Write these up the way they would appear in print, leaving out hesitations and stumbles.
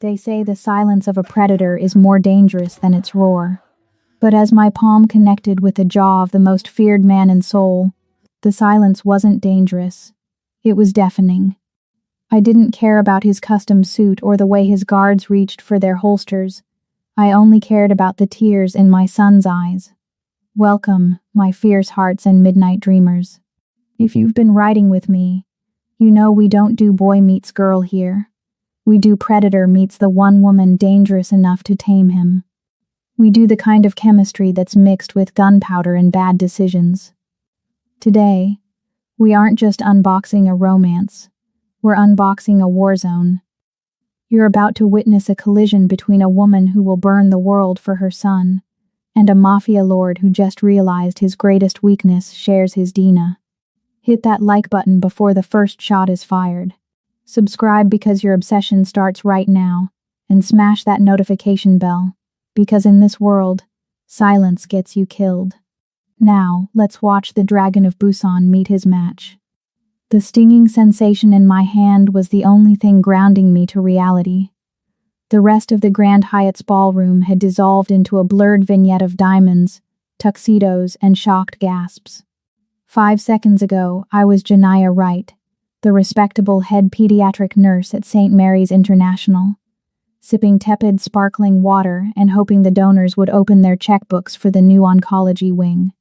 They say the silence of a predator is more dangerous than its roar. But as my palm connected with the jaw of the most feared man in Seoul, the silence wasn't dangerous. It was deafening. I didn't care about his custom suit or the way his guards reached for their holsters. I only cared about the tears in my son's eyes. Welcome, my fierce hearts and midnight dreamers. If you've been riding with me, you know we don't do boy meets girl here. We do predator meets the one woman dangerous enough to tame him. We do the kind of chemistry that's mixed with gunpowder and bad decisions. Today, we aren't just unboxing a romance. We're unboxing a war zone. You're about to witness a collision between a woman who will burn the world for her son and a mafia lord who just realized his greatest weakness shares his Dina. Hit that like button before the first shot is fired. Subscribe because your obsession starts right now, and smash that notification bell, because in this world, silence gets you killed. Now, let's watch the Dragon of Busan meet his match. The stinging sensation in my hand was the only thing grounding me to reality. The rest of the Grand Hyatt's ballroom had dissolved into a blurred vignette of diamonds, tuxedos, and shocked gasps. 5 seconds ago, I was Janiyah Wright, the respectable head pediatric nurse at St. Mary's International, sipping tepid, sparkling water and hoping the donors would open their checkbooks for the new oncology wing.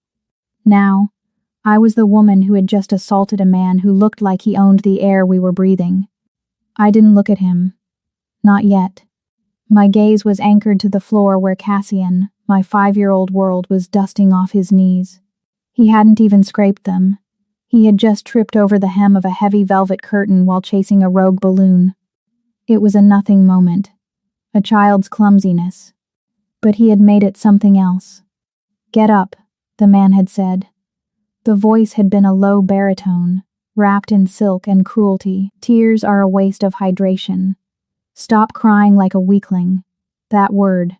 Now, I was the woman who had just assaulted a man who looked like he owned the air we were breathing. I didn't look at him. Not yet. My gaze was anchored to the floor where Cassian, my 5-year-old world, was dusting off his knees. He hadn't even scraped them. He had just tripped over the hem of a heavy velvet curtain while chasing a rogue balloon. It was a nothing moment. A child's clumsiness. But he had made it something else. "Get up," the man had said. The voice had been a low baritone, wrapped in silk and cruelty. "Tears are a waste of hydration. Stop crying like a weakling." That word,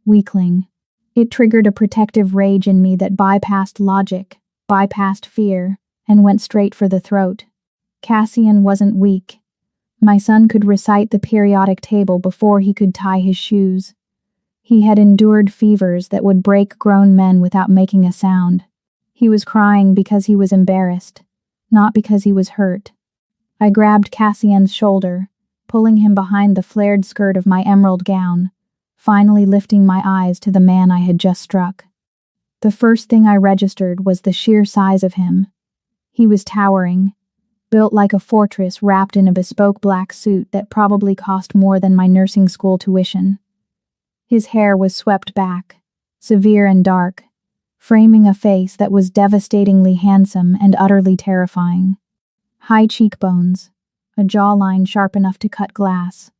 weakling. It triggered a protective rage in me that bypassed logic, bypassed fear, and went straight for the throat. Cassian wasn't weak. My son could recite the periodic table before he could tie his shoes. He had endured fevers that would break grown men without making a sound. He was crying because he was embarrassed, not because he was hurt. I grabbed Cassian's shoulder, pulling him behind the flared skirt of my emerald gown, finally lifting my eyes to the man I had just struck. The first thing I registered was the sheer size of him. He was towering, built like a fortress wrapped in a bespoke black suit that probably cost more than my nursing school tuition. His hair was swept back, severe and dark, framing a face that was devastatingly handsome and utterly terrifying. High cheekbones, a jawline sharp enough to cut glass,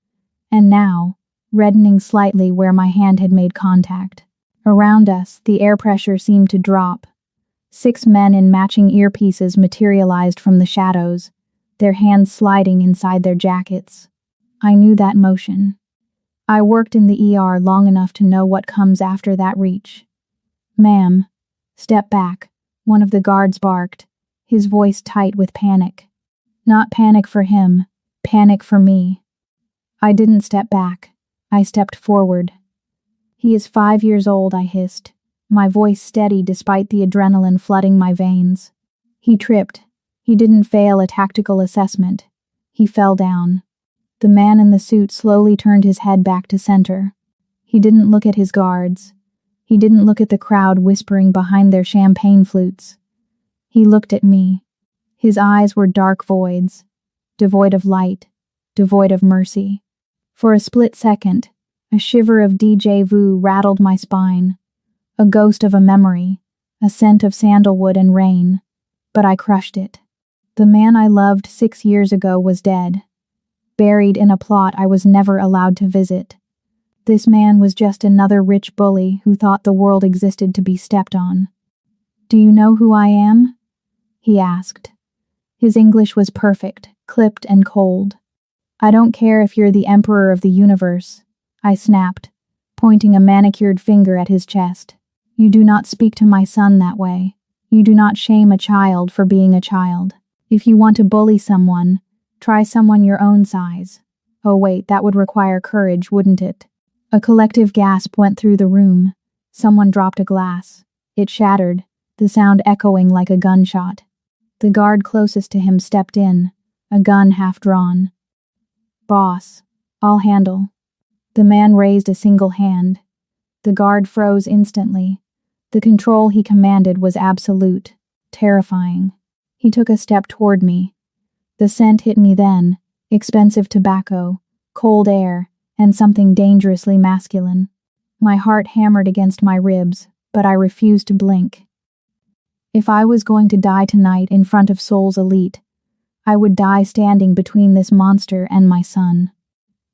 and now, reddening slightly where my hand had made contact. Around us, the air pressure seemed to drop. 6 men in matching earpieces materialized from the shadows, their hands sliding inside their jackets. I knew that motion. I worked in the ER long enough to know what comes after that reach. "Ma'am, step back," one of the guards barked, his voice tight with panic. Not panic for him, panic for me. I didn't step back. I stepped forward. "He is 5 years old," I hissed, my voice steady despite the adrenaline flooding my veins. He tripped. He didn't fail a tactical assessment. He fell down. The man in the suit slowly turned his head back to center. He didn't look at his guards. He didn't look at the crowd whispering behind their champagne flutes. He looked at me. His eyes were dark voids, devoid of light, devoid of mercy. For a split second, a shiver of déjà vu rattled my spine. A ghost of a memory, a scent of sandalwood and rain, but I crushed it. The man I loved 6 years ago was dead, buried in a plot I was never allowed to visit. This man was just another rich bully who thought the world existed to be stepped on. "Do you know who I am?" he asked. His English was perfect, clipped and cold. "I don't care if you're the emperor of the universe," I snapped, pointing a manicured finger at his chest. "You do not speak to my son that way. You do not shame a child for being a child. If you want to bully someone, try someone your own size. Oh wait, that would require courage, wouldn't it? A collective gasp went through the room. Someone dropped a glass. It shattered, the sound echoing like a gunshot. The guard closest to him stepped in, a gun half drawn. Boss, I'll handle. The man raised a single hand. The guard froze instantly. The control he commanded was absolute, terrifying. He took a step toward me. The scent hit me then, expensive tobacco, cold air, and something dangerously masculine. My heart hammered against my ribs, but I refused to blink. If I was going to die tonight in front of Seoul's elite, I would die standing between this monster and my son.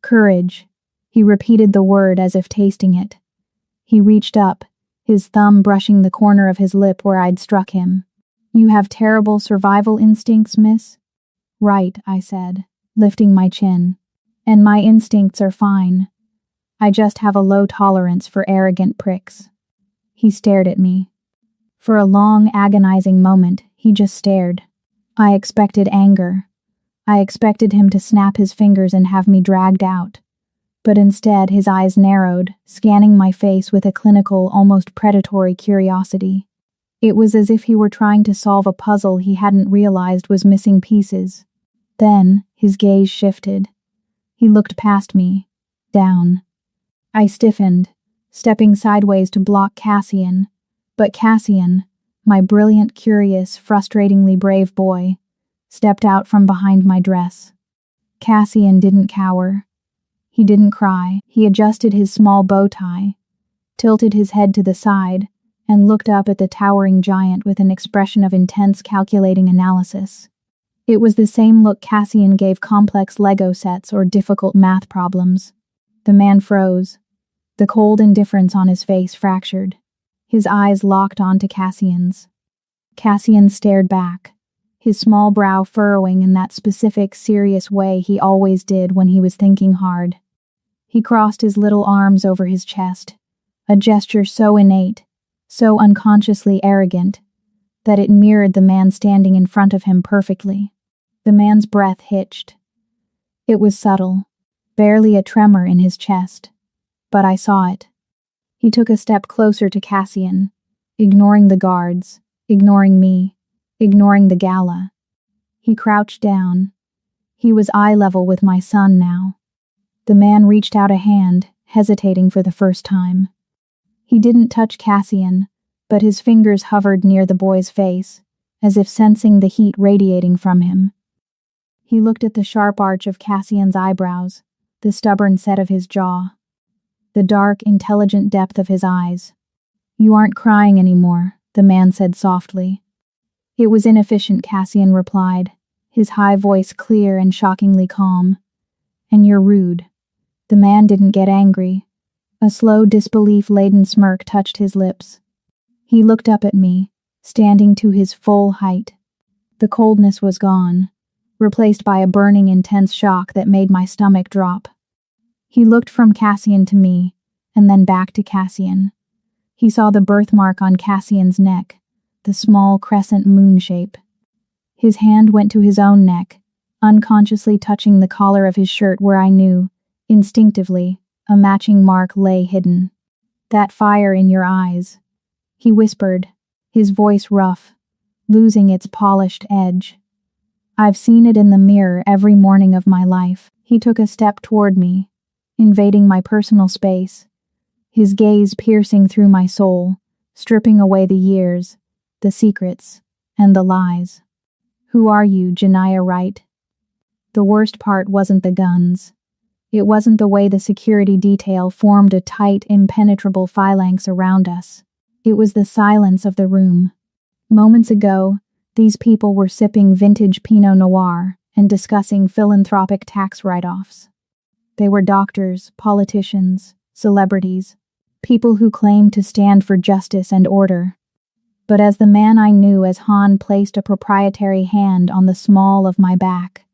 Courage. He repeated the word as if tasting it. He reached up, his thumb brushing the corner of his lip where I'd struck him. You have terrible survival instincts, miss? Right, I said, lifting my chin. And my instincts are fine. I just have a low tolerance for arrogant pricks. He stared at me. For a long, agonizing moment, he just stared. I expected anger. I expected him to snap his fingers and have me dragged out. But instead, his eyes narrowed, scanning my face with a clinical, almost predatory curiosity. It was as if he were trying to solve a puzzle he hadn't realized was missing pieces. Then, his gaze shifted. He looked past me, down. I stiffened, stepping sideways to block Cassian. But Cassian, my brilliant, curious, frustratingly brave boy, stepped out from behind my dress. Cassian didn't cower. He didn't cry. He adjusted his small bow tie, tilted his head to the side, and looked up at the towering giant with an expression of intense, calculating analysis. It was the same look Cassian gave complex Lego sets or difficult math problems. The man froze. The cold indifference on his face fractured. His eyes locked onto Cassian's. Cassian stared back, his small brow furrowing in that specific, serious way he always did when he was thinking hard. He crossed his little arms over his chest, a gesture so innate, so unconsciously arrogant, that it mirrored the man standing in front of him perfectly. The man's breath hitched. It was subtle, barely a tremor in his chest, but I saw it. He took a step closer to Cassian, ignoring the guards, ignoring me, ignoring the gala. He crouched down. He was eye level with my son now. The man reached out a hand, hesitating for the first time. He didn't touch Cassian, but his fingers hovered near the boy's face, as if sensing the heat radiating from him. He looked at the sharp arch of Cassian's eyebrows, the stubborn set of his jaw, the dark, intelligent depth of his eyes. You aren't crying anymore, the man said softly. It was inefficient, Cassian replied, his high voice clear and shockingly calm. And you're rude. The man didn't get angry. A slow, disbelief-laden smirk touched his lips. He looked up at me, standing to his full height. The coldness was gone, replaced by a burning, intense shock that made my stomach drop. He looked from Cassian to me, and then back to Cassian. He saw the birthmark on Cassian's neck, the small crescent moon shape. His hand went to his own neck, unconsciously touching the collar of his shirt where I knew, instinctively, a matching mark lay hidden. That fire in your eyes, he whispered, his voice rough, losing its polished edge. I've seen it in the mirror every morning of my life. He took a step toward me, invading my personal space, his gaze piercing through my soul, stripping away the years, the secrets, and the lies. Who are you, Janiyah Wright? The worst part wasn't the guns. It wasn't the way the security detail formed a tight, impenetrable phalanx around us. It was the silence of the room. Moments ago, these people were sipping vintage Pinot Noir and discussing philanthropic tax write-offs. They were doctors, politicians, celebrities, people who claimed to stand for justice and order. But as the man I knew as Han placed a proprietary hand on the small of my back,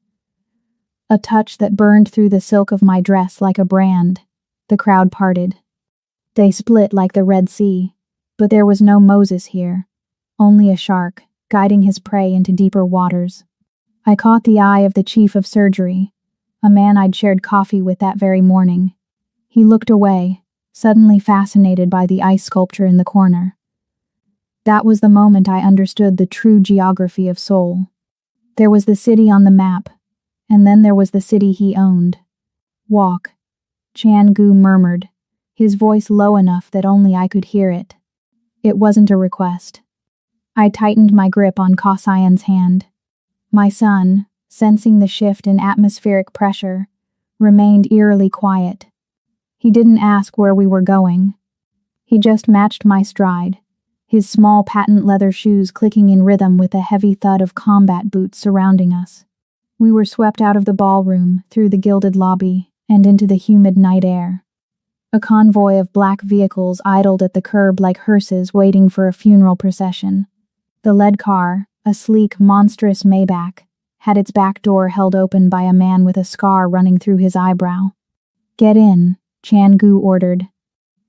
a touch that burned through the silk of my dress like a brand, the crowd parted. They split like the Red Sea, but there was no Moses here, only a shark, guiding his prey into deeper waters. I caught the eye of the chief of surgery, a man I'd shared coffee with that very morning. He looked away, suddenly fascinated by the ice sculpture in the corner. That was the moment I understood the true geography of Seoul. There was the city on the map, and then there was the city he owned. Walk, Chan-gu murmured, his voice low enough that only I could hear it. It wasn't a request. I tightened my grip on Ko Syen's hand. My son, sensing the shift in atmospheric pressure, remained eerily quiet. He didn't ask where we were going. He just matched my stride, his small patent leather shoes clicking in rhythm with the heavy thud of combat boots surrounding us. We were swept out of the ballroom, through the gilded lobby, and into the humid night air. A convoy of black vehicles idled at the curb like hearses waiting for a funeral procession. The lead car, a sleek, monstrous Maybach, had its back door held open by a man with a scar running through his eyebrow. "Get in," Chan-gu ordered.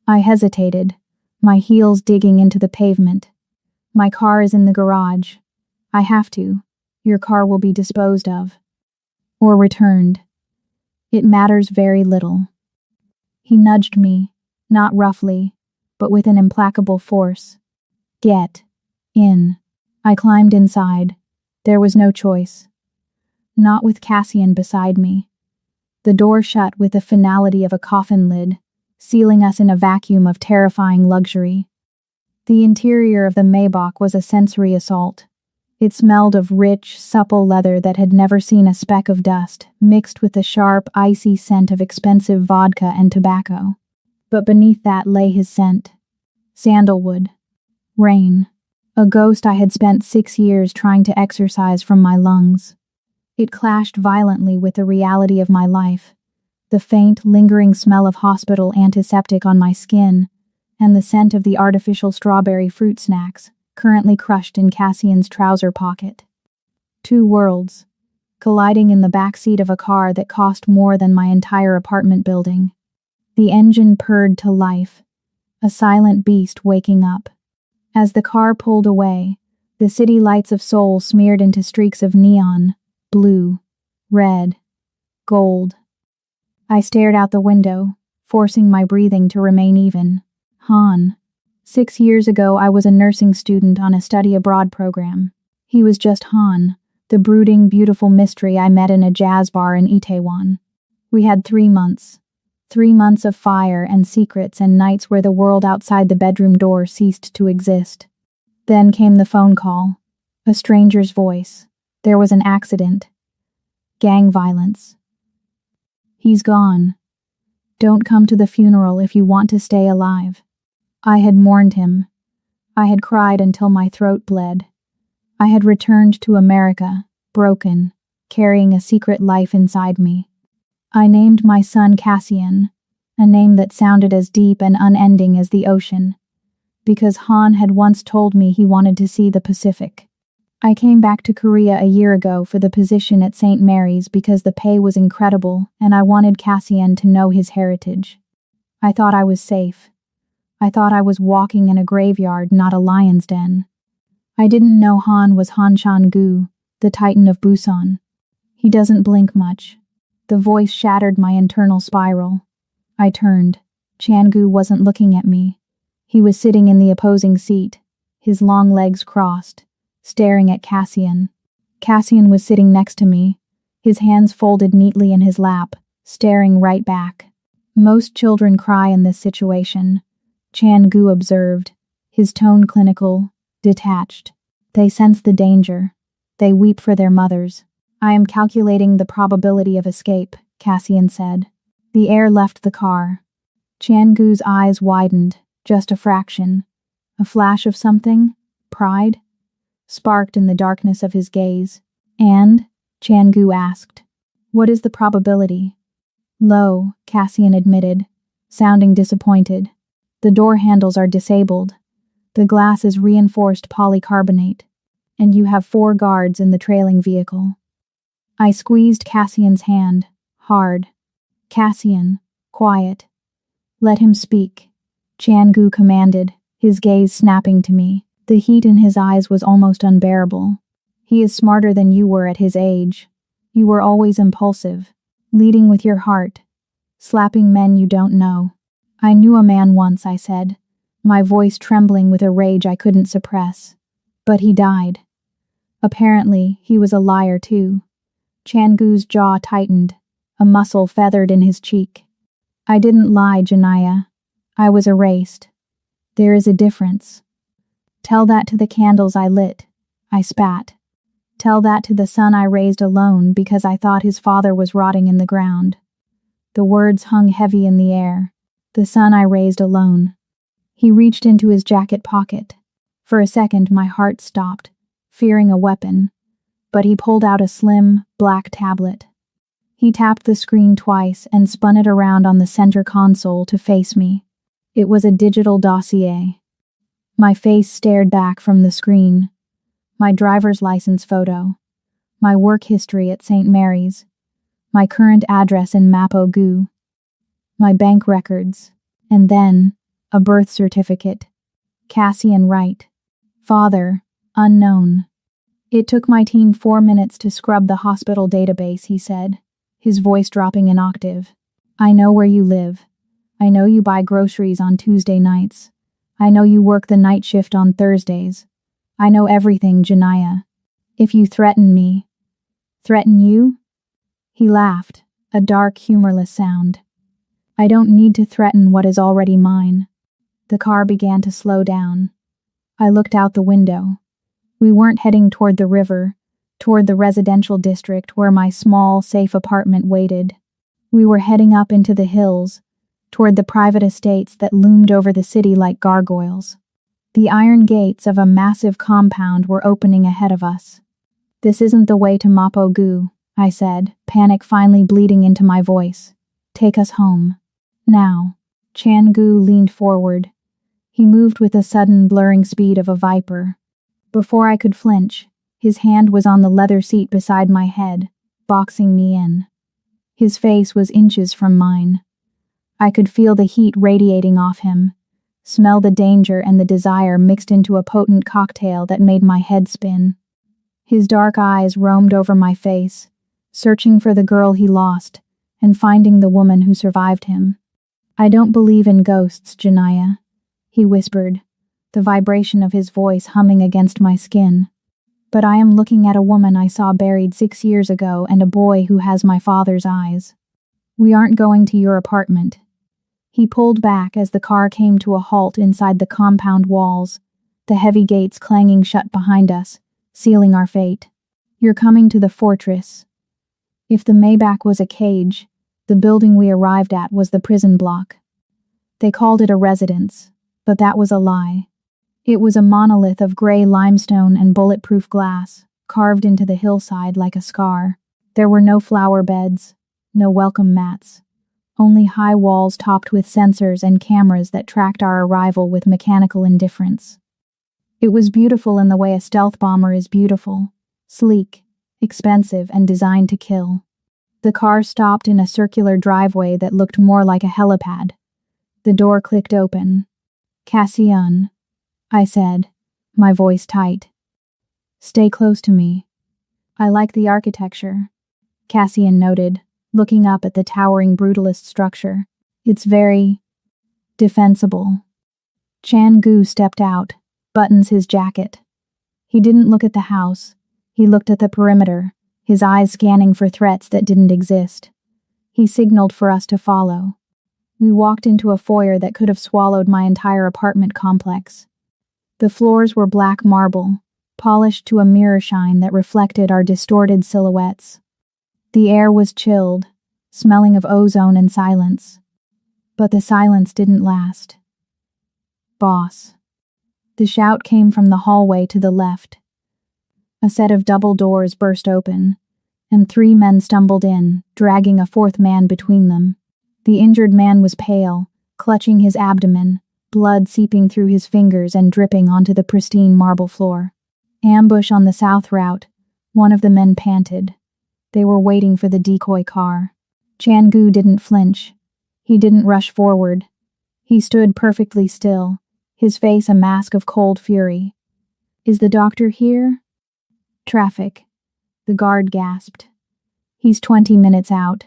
I hesitated, my heels digging into the pavement. "My car is in the garage. I have to. Your car will be disposed of. Or returned. It matters very little." He nudged me, not roughly, but with an implacable force. "Get in." I climbed inside. There was no choice. Not with Cassian beside me. The door shut with the finality of a coffin lid, sealing us in a vacuum of terrifying luxury. The interior of the Maybach was a sensory assault. It smelled of rich, supple leather that had never seen a speck of dust, mixed with the sharp, icy scent of expensive vodka and tobacco. But beneath that lay his scent. Sandalwood. Rain. A ghost I had spent 6 years trying to exorcise from my lungs. It clashed violently with the reality of my life, the faint, lingering smell of hospital antiseptic on my skin, and the scent of the artificial strawberry fruit snacks, currently crushed in Cassian's trouser pocket. Two worlds, colliding in the back seat of a car that cost more than my entire apartment building. The engine purred to life, a silent beast waking up. As the car pulled away, the city lights of Seoul smeared into streaks of neon, blue, red, gold. I stared out the window, forcing my breathing to remain even. Han. 6 years ago, I was a nursing student on a study abroad program. He was just Han, the brooding, beautiful mystery I met in a jazz bar in Itaewon. We had 3 months. 3 months of fire and secrets and nights where the world outside the bedroom door ceased to exist. Then came the phone call. A stranger's voice. There was an accident. Gang violence. "He's gone. Don't come to the funeral if you want to stay alive." I had mourned him. I had cried until my throat bled. I had returned to America, broken, carrying a secret life inside me. I named my son Cassian, a name that sounded as deep and unending as the ocean, because Han had once told me he wanted to see the Pacific. I came back to Korea a year ago for the position at St. Mary's because the pay was incredible and I wanted Cassian to know his heritage. I thought I was safe. I thought I was walking in a graveyard, not a lion's den. I didn't know Han was Han Chan-gu, the Titan of Busan. He doesn't blink much. The voice shattered my internal spiral. I turned. Chan-gu wasn't looking at me. He was sitting in the opposing seat, his long legs crossed, staring at Cassian. Cassian was sitting next to me, his hands folded neatly in his lap, staring right back. Most children cry in this situation, Chan-gu observed, his tone clinical, detached. They sense the danger. They weep for their mothers. "I am calculating the probability of escape," Cassian said. The air left the car. Chan-gu's eyes widened, just a fraction. A flash of something, pride, sparked in the darkness of his gaze. "And?" Chan-gu asked. "What is the probability?" "Low," Cassian admitted, sounding disappointed. "The door handles are disabled. The glass is reinforced polycarbonate. And you have 4 guards in the trailing vehicle." I squeezed Cassian's hand, hard. "Cassian, quiet. Let him speak," Chan-gu commanded, his gaze snapping to me. The heat in his eyes was almost unbearable. "He is smarter than you were at his age. You were always impulsive. Leading with your heart. Slapping men you don't know. I knew a man once, I said, my voice trembling with a rage I couldn't suppress. But he died. Apparently, he was a liar too. Changu's jaw tightened, a muscle feathered in his cheek. I didn't lie, Janaya. I was erased. There is a difference. Tell that to the candles I lit. I spat. Tell that to the son I raised alone because I thought his father was rotting in the ground. The words hung heavy in the air. The son I raised alone. He reached into his jacket pocket. For a second my heart stopped, fearing a weapon, but he pulled out a slim, black tablet. He tapped the screen twice and spun it around on the center console to face me. It was a digital dossier. My face stared back from the screen. My driver's license photo. My work history at St. Mary's. My current address in Mapo. My bank records. And then, a birth certificate. Cassian Wright. Father, unknown. It took my team 4 minutes to scrub the hospital database, he said, his voice dropping an octave. I know where you live. I know you buy groceries on Tuesday nights. I know you work the night shift on Thursdays. I know everything, Janaya. If you threaten me. Threaten you? He laughed, a dark, humorless sound. I don't need to threaten what is already mine. The car began to slow down. I looked out the window. We weren't heading toward the river, toward the residential district where my small, safe apartment waited. We were heading up into the hills, toward the private estates that loomed over the city like gargoyles. The iron gates of a massive compound were opening ahead of us. This isn't the way to Mapo, I said, panic finally bleeding into my voice. Take us home. Now. Changu leaned forward. He moved with the sudden blurring speed of a viper. Before I could flinch, his hand was on the leather seat beside my head, boxing me in. His face was inches from mine. I could feel the heat radiating off him, smell the danger and the desire mixed into a potent cocktail that made my head spin. His dark eyes roamed over my face, searching for the girl he lost and finding the woman who survived him. I don't believe in ghosts, Janaya, he whispered, the vibration of his voice humming against my skin. But I am looking at a woman I saw buried 6 years ago and a boy who has my father's eyes. We aren't going to your apartment. He pulled back as the car came to a halt inside the compound walls, the heavy gates clanging shut behind us, sealing our fate. You're coming to the fortress. If the Maybach was a cage, the building we arrived at was the prison block. They called it a residence, but that was a lie. It was a monolith of gray limestone and bulletproof glass, carved into the hillside like a scar. There were no flower beds, no welcome mats. Only high walls topped with sensors and cameras that tracked our arrival with mechanical indifference. It was beautiful in the way a stealth bomber is beautiful, sleek, expensive, and designed to kill. The car stopped in a circular driveway that looked more like a helipad. The door clicked open. Cassian, I said, my voice tight. Stay close to me. I like the architecture, Cassian noted, looking up at the towering brutalist structure. It's very defensible. Changu stepped out, buttons his jacket. He didn't look at the house. He looked at the perimeter, his eyes scanning for threats that didn't exist. He signaled for us to follow. We walked into a foyer that could have swallowed my entire apartment complex. The floors were black marble, polished to a mirror shine that reflected our distorted silhouettes. The air was chilled, smelling of ozone and silence. But the silence didn't last. Boss. The shout came from the hallway to the left. A set of double doors burst open, and 3 men stumbled in, dragging a 4th man between them. The injured man was pale, clutching his abdomen, blood seeping through his fingers and dripping onto the pristine marble floor. Ambush on the south route, one of the men panted. They were waiting for the decoy car. Changu didn't flinch. He didn't rush forward. He stood perfectly still, his face a mask of cold fury. Is the doctor here? Traffic. The guard gasped. He's 20 minutes out.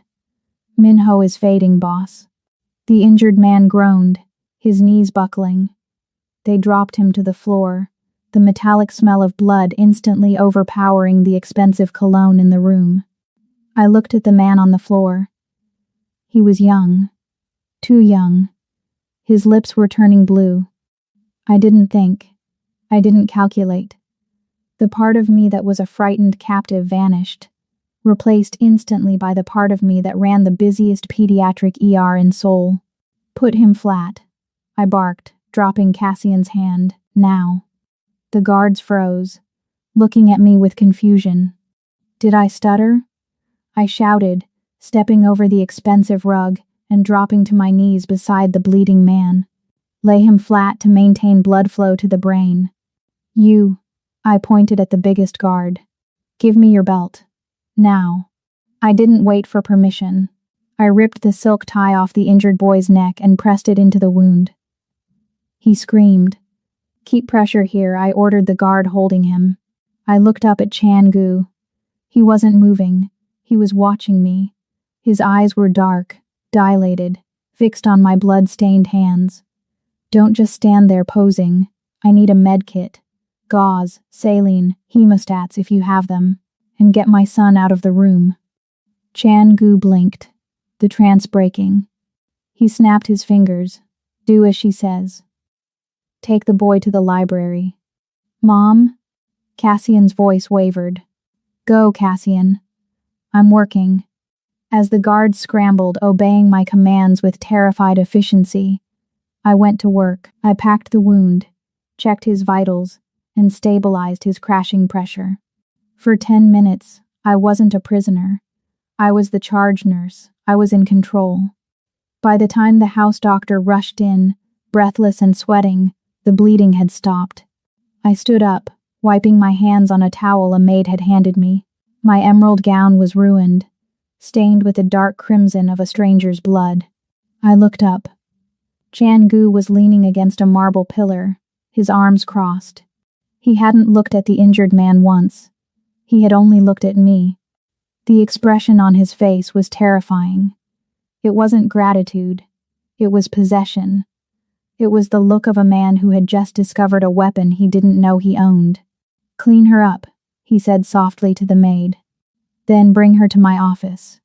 Minho is fading, boss. The injured man groaned, his knees buckling. They dropped him to the floor, the metallic smell of blood instantly overpowering the expensive cologne in the room. I looked at the man on the floor. He was young. Too young. His lips were turning blue. I didn't think. I didn't calculate. The part of me that was a frightened captive vanished, replaced instantly by the part of me that ran the busiest pediatric ER in Seoul. Put him flat, I barked, dropping Cassian's hand. Now. The guards froze, looking at me with confusion. Did I stutter? I shouted, stepping over the expensive rug and dropping to my knees beside the bleeding man. Lay him flat to maintain blood flow to the brain. You, I pointed at the biggest guard. Give me your belt. Now. I didn't wait for permission. I ripped the silk tie off the injured boy's neck and pressed it into the wound. He screamed. Keep pressure here, I ordered the guard holding him. I looked up at Chan-gu. He wasn't moving. He was watching me. His eyes were dark, dilated, fixed on my blood-stained hands. Don't just stand there posing. I need a med kit. Gauze, saline, hemostats if you have them. And get my son out of the room. Chan-gu blinked, the trance breaking. He snapped his fingers. Do as she says. Take the boy to the library. Mom? Cassian's voice wavered. Go, Cassian. I'm working. As the guards scrambled, obeying my commands with terrified efficiency, I went to work. I packed the wound, checked his vitals, and stabilized his crashing pressure. For 10 minutes, I wasn't a prisoner. I was the charge nurse. I was in control. By the time the house doctor rushed in, breathless and sweating, the bleeding had stopped. I stood up, wiping my hands on a towel a maid had handed me. My emerald gown was ruined, stained with the dark crimson of a stranger's blood. I looked up. Chan-gu was leaning against a marble pillar, his arms crossed. He hadn't looked at the injured man once. He had only looked at me. The expression on his face was terrifying. It wasn't gratitude. It was possession. It was the look of a man who had just discovered a weapon he didn't know he owned. Clean her up, he said softly to the maid. Then bring her to my office.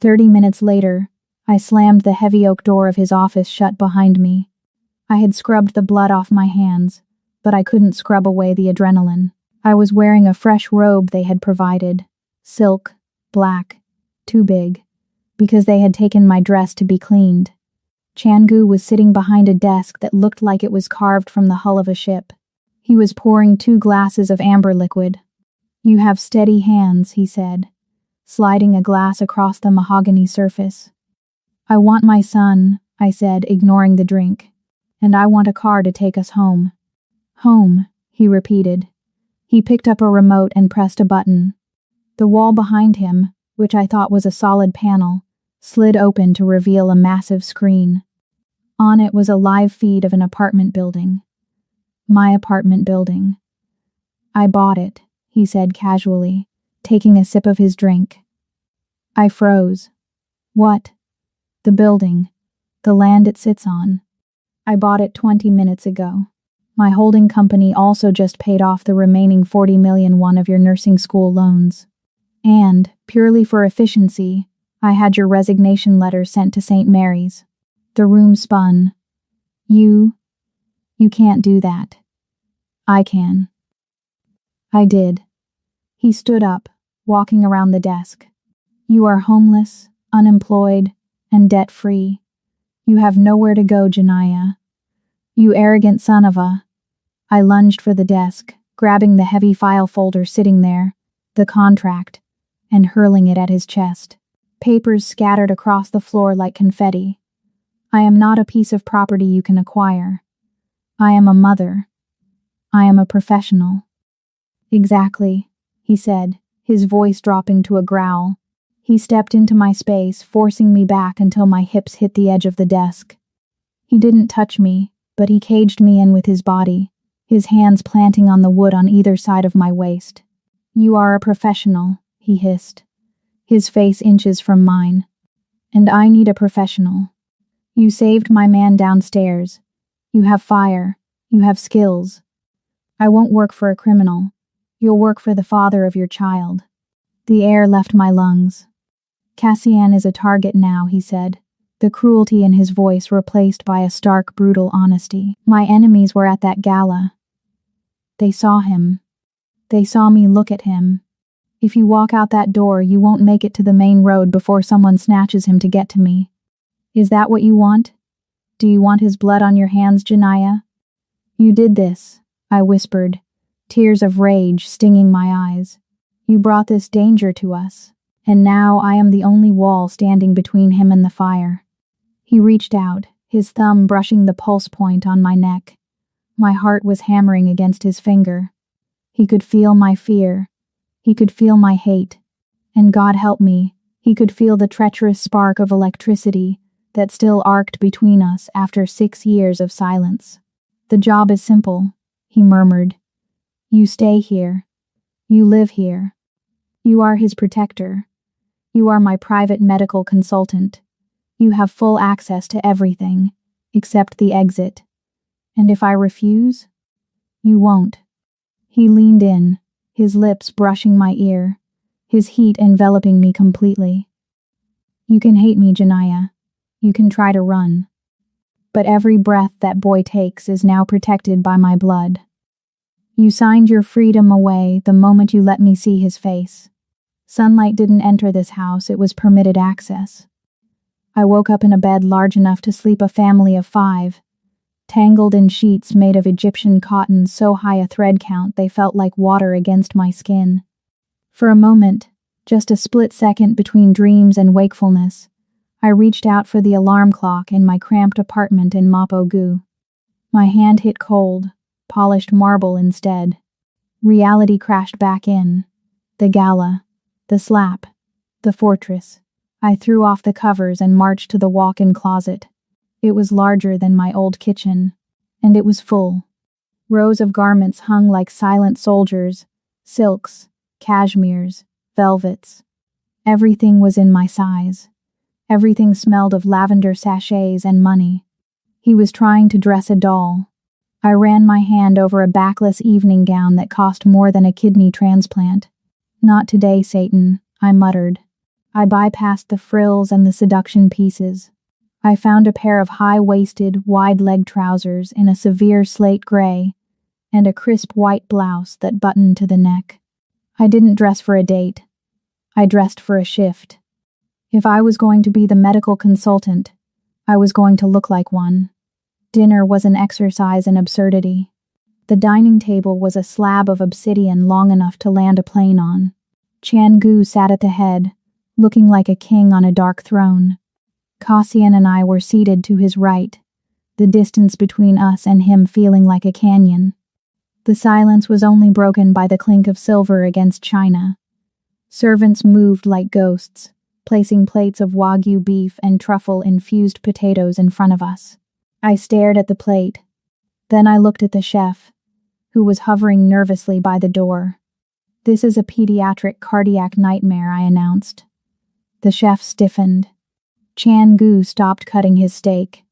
30 minutes later, I slammed the heavy oak door of his office shut behind me. I had scrubbed the blood off my hands, but I couldn't scrub away the adrenaline. I was wearing a fresh robe they had provided. Silk, black, too big, because they had taken my dress to be cleaned. Chan-gu was sitting behind a desk that looked like it was carved from the hull of a ship. He was pouring 2 glasses of amber liquid. You have steady hands, he said, sliding a glass across the mahogany surface. I want my son, I said, ignoring the drink. And I want a car to take us home. Home, he repeated. He picked up a remote and pressed a button. The wall behind him, which I thought was a solid panel, slid open to reveal a massive screen. On it was a live feed of an apartment building. My apartment building. I bought it, he said casually, taking a sip of his drink. I froze. What? The building. The land it sits on. I bought it 20 minutes ago. My holding company also just paid off the remaining 40 million won of your nursing school loans. And, purely for efficiency, I had your resignation letter sent to St. Mary's. The room spun. You can't do that. I can. I did. He stood up, walking around the desk. You are homeless, unemployed, and debt-free. You have nowhere to go, Janaya. You arrogant son of a... I lunged for the desk, grabbing the heavy file folder sitting there, the contract, and hurling it at his chest. Papers scattered across the floor like confetti. I am not a piece of property you can acquire. I am a mother. I am a professional. Exactly, he said, his voice dropping to a growl. He stepped into my space, forcing me back until my hips hit the edge of the desk. He didn't touch me, but he caged me in with his body, his hands planting on the wood on either side of my waist. You are a professional, he hissed, his face inches from mine. And I need a professional. You saved my man downstairs. You have fire. You have skills. I won't work for a criminal. You'll work for the father of your child." The air left my lungs. "Cassian is a target now," he said, the cruelty in his voice replaced by a stark, brutal honesty. "My enemies were at that gala. They saw him. They saw me look at him. If you walk out that door, you won't make it to the main road before someone snatches him to get to me. Is that what you want? Do you want his blood on your hands, Janaya?" "You did this," I whispered, tears of rage stinging my eyes. "You brought this danger to us, and now I am the only wall standing between him and the fire." He reached out, his thumb brushing the pulse point on my neck. My heart was hammering against his finger. He could feel my fear. He could feel my hate. And God help me, he could feel the treacherous spark of electricity that still arced between us after 6 years of silence. "The job is simple," he murmured. "You stay here. You live here. You are his protector. You are my private medical consultant. You have full access to everything, except the exit. And if I refuse, you won't." He leaned in, his lips brushing my ear, his heat enveloping me completely. "You can hate me, Janaya. You can try to run. But every breath that boy takes is now protected by my blood. You signed your freedom away the moment you let me see his face. Sunlight didn't enter this house, it was permitted access. I woke up in a bed large enough to sleep a family of 5, tangled in sheets made of Egyptian cotton so high a thread count they felt like water against my skin. For a moment, just a split second between dreams and wakefulness, I reached out for the alarm clock in my cramped apartment in Mapogu. My hand hit cold, polished marble instead. Reality crashed back in. The gala, the slap, the fortress. I threw off the covers and marched to the walk-in closet. It was larger than my old kitchen, and it was full. Rows of garments hung like silent soldiers, silks, cashmeres, velvets. Everything was in my size. Everything smelled of lavender sachets and money. He was trying to dress a doll. I ran my hand over a backless evening gown that cost more than a kidney transplant. "Not today, Satan," I muttered. I bypassed the frills and the seduction pieces. I found a pair of high-waisted, wide-legged trousers in a severe slate gray and a crisp white blouse that buttoned to the neck. I didn't dress for a date. I dressed for a shift. If I was going to be the medical consultant, I was going to look like one. Dinner was an exercise in absurdity. The dining table was a slab of obsidian long enough to land a plane on. Chan Gu sat at the head, looking like a king on a dark throne. Cassian and I were seated to his right, the distance between us and him feeling like a canyon. The silence was only broken by the clink of silver against china. Servants moved like ghosts, placing plates of Wagyu beef and truffle-infused potatoes in front of us. I stared at the plate. Then I looked at the chef, who was hovering nervously by the door. "This is a pediatric cardiac nightmare," I announced. The chef stiffened. Chan Gu stopped cutting his steak.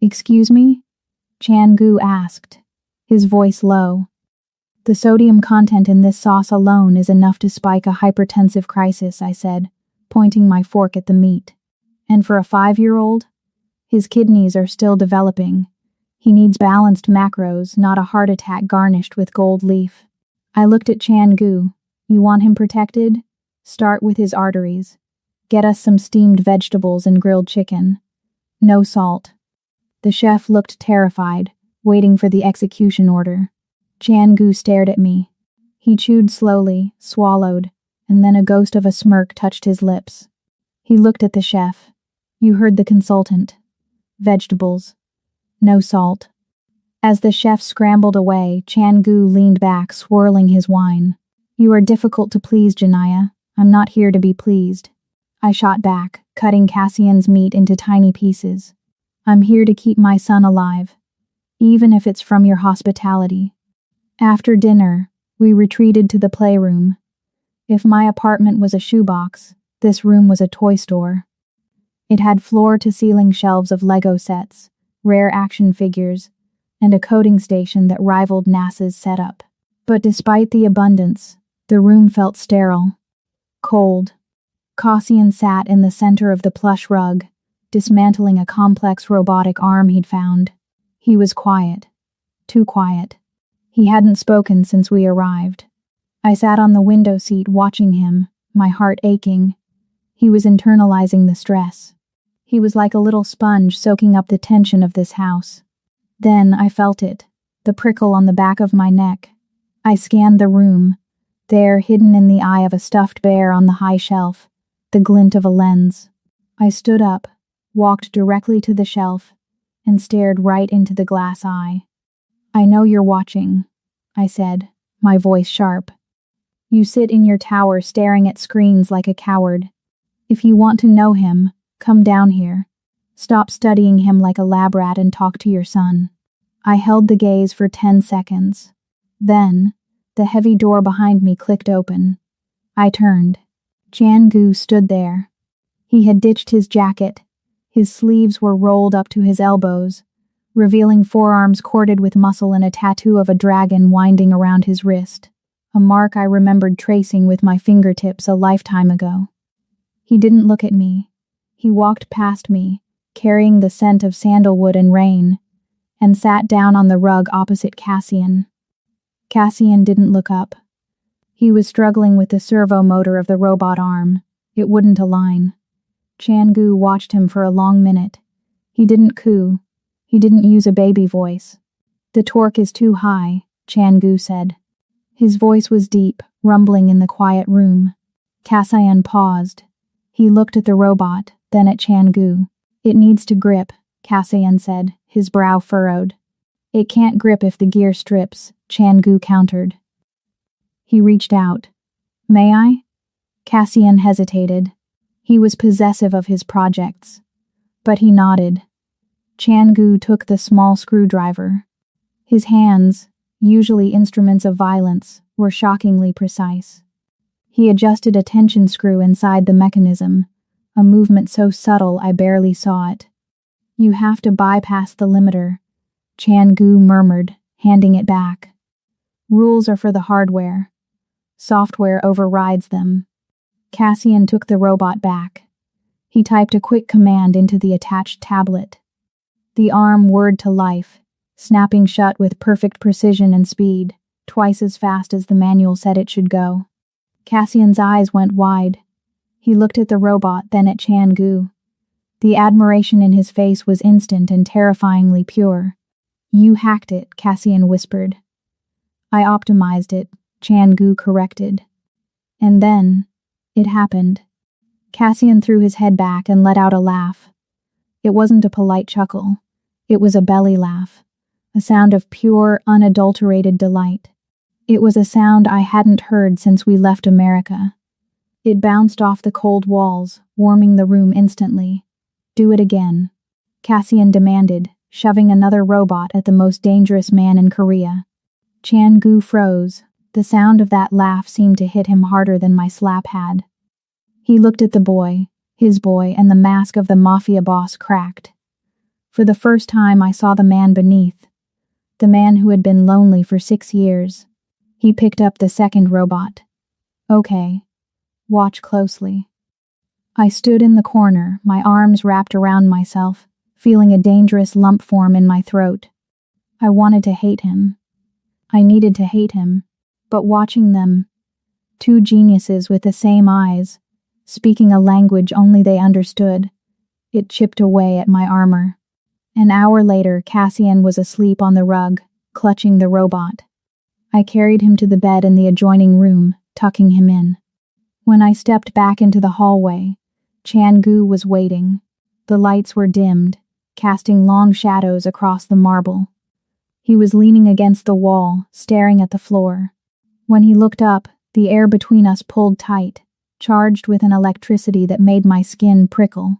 "Excuse me?" Chan Gu asked, his voice low. "The sodium content in this sauce alone is enough to spike a hypertensive crisis," I said, pointing my fork at the meat. "And for a 5-year-old? His kidneys are still developing. He needs balanced macros, not a heart attack garnished with gold leaf." I looked at Chan Gu. "You want him protected? Start with his arteries. Get us some steamed vegetables and grilled chicken. No salt." The chef looked terrified, waiting for the execution order. Chan Gu stared at me. He chewed slowly, swallowed, and then a ghost of a smirk touched his lips. He looked at the chef. "You heard the consultant. Vegetables. No salt." As the chef scrambled away, Chan Gu leaned back, swirling his wine. "You are difficult to please, Janaya. I'm not here to be pleased." I shot back, cutting Cassian's meat into tiny pieces. "I'm here to keep my son alive, even if it's from your hospitality." After dinner, we retreated to the playroom. If my apartment was a shoebox, this room was a toy store. It had floor-to-ceiling shelves of Lego sets, rare action figures, and a coding station that rivaled NASA's setup. But despite the abundance, the room felt sterile, cold. Cassian sat in the center of the plush rug, dismantling a complex robotic arm he'd found. He was quiet. Too quiet. He hadn't spoken since we arrived. I sat on the window seat watching him, my heart aching. He was internalizing the stress. He was like a little sponge soaking up the tension of this house. Then I felt it, the prickle on the back of my neck. I scanned the room, there hidden in the eye of a stuffed bear on the high shelf, the glint of a lens. I stood up, walked directly to the shelf, and stared right into the glass eye. "I know you're watching," I said, my voice sharp. "You sit in your tower staring at screens like a coward. If you want to know him, come down here. Stop studying him like a lab rat and talk to your son." I held the gaze for 10 seconds. Then, the heavy door behind me clicked open. I turned. Chan-gu stood there. He had ditched his jacket. His sleeves were rolled up to his elbows, revealing forearms corded with muscle and a tattoo of a dragon winding around his wrist, a mark I remembered tracing with my fingertips a lifetime ago. He didn't look at me. He walked past me, carrying the scent of sandalwood and rain, and sat down on the rug opposite Cassian. Cassian didn't look up. He was struggling with the servo motor of the robot arm. It wouldn't align. Chan-gu watched him for a long minute. He didn't coo. He didn't use a baby voice. "The torque is too high," Chan-gu said. His voice was deep, rumbling in the quiet room. Cassian paused. He looked at the robot, then at Chan-gu. "It needs to grip," Cassian said, his brow furrowed. "It can't grip if the gear strips," Chan-gu countered. He reached out. "May I?" Cassian hesitated. He was possessive of his projects. But he nodded. Chan-gu took the small screwdriver. His hands, usually instruments of violence, were shockingly precise. He adjusted a tension screw inside the mechanism, a movement so subtle I barely saw it. "You have to bypass the limiter," Chan-gu murmured, handing it back. "Rules are for the hardware. Software overrides them." Cassian took the robot back. He typed a quick command into the attached tablet. The arm whirred to life, snapping shut with perfect precision and speed, twice as fast as the manual said it should go. Cassian's eyes went wide. He looked at the robot, then at Chan-gu. The admiration in his face was instant and terrifyingly pure. "You hacked it," Cassian whispered. "I optimized it," Chan-gu corrected. And then, it happened. Cassian threw his head back and let out a laugh. It wasn't a polite chuckle. It was a belly laugh, a sound of pure, unadulterated delight. It was a sound I hadn't heard since we left America. It bounced off the cold walls, warming the room instantly. "Do it again," Cassian demanded, shoving another robot at the most dangerous man in Korea. Chan-gu froze. The sound of that laugh seemed to hit him harder than my slap had. He looked at the boy, his boy, and the mask of the Mafia boss cracked. For the first time I saw the man beneath, the man who had been lonely for 6 years. He picked up the second robot. "Okay. Watch closely." I stood in the corner, my arms wrapped around myself, feeling a dangerous lump form in my throat. I wanted to hate him. I needed to hate him. But watching them, two geniuses with the same eyes, speaking a language only they understood, it chipped away at my armor. An hour later, Cassian was asleep on the rug, clutching the robot. I carried him to the bed in the adjoining room, tucking him in. When I stepped back into the hallway, Chan-gu was waiting. The lights were dimmed, casting long shadows across the marble. He was leaning against the wall, staring at the floor. When he looked up, the air between us pulled tight, charged with an electricity that made my skin prickle.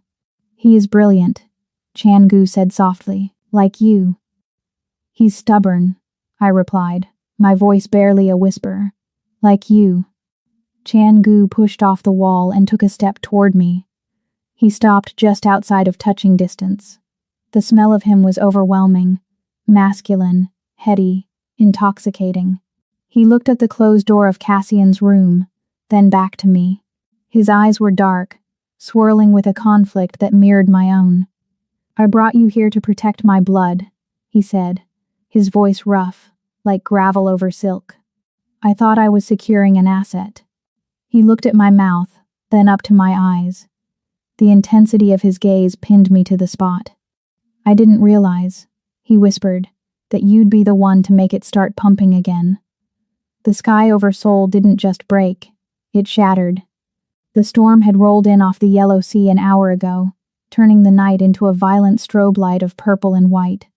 "He is brilliant," Chan-gu said softly, "like you." "He's stubborn," I replied, my voice barely a whisper. "Like you." Chan-gu pushed off the wall and took a step toward me. He stopped just outside of touching distance. The smell of him was overwhelming, masculine, heady, intoxicating. He looked at the closed door of Cassian's room, then back to me. His eyes were dark, swirling with a conflict that mirrored my own. "I brought you here to protect my blood," he said, his voice rough, like gravel over silk. "I thought I was securing an asset." He looked at my mouth, then up to my eyes. The intensity of his gaze pinned me to the spot. "I didn't realize," he whispered, "that you'd be the one to make it start pumping again." The sky over Seoul didn't just break, it shattered. The storm had rolled in off the Yellow Sea an hour ago, turning the night into a violent strobe light of purple and white.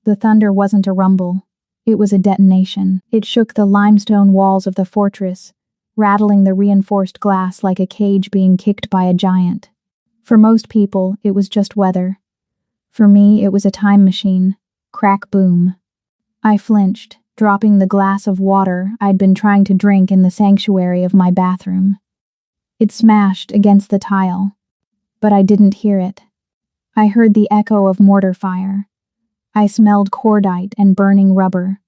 The thunder wasn't a rumble, it was a detonation. It shook the limestone walls of the fortress, rattling the reinforced glass like a cage being kicked by a giant. For most people, it was just weather. For me, it was a time machine. Crack boom. I flinched, dropping the glass of water I'd been trying to drink in the sanctuary of my bathroom. It smashed against the tile, but I didn't hear it. I heard the echo of mortar fire. I smelled cordite and burning rubber.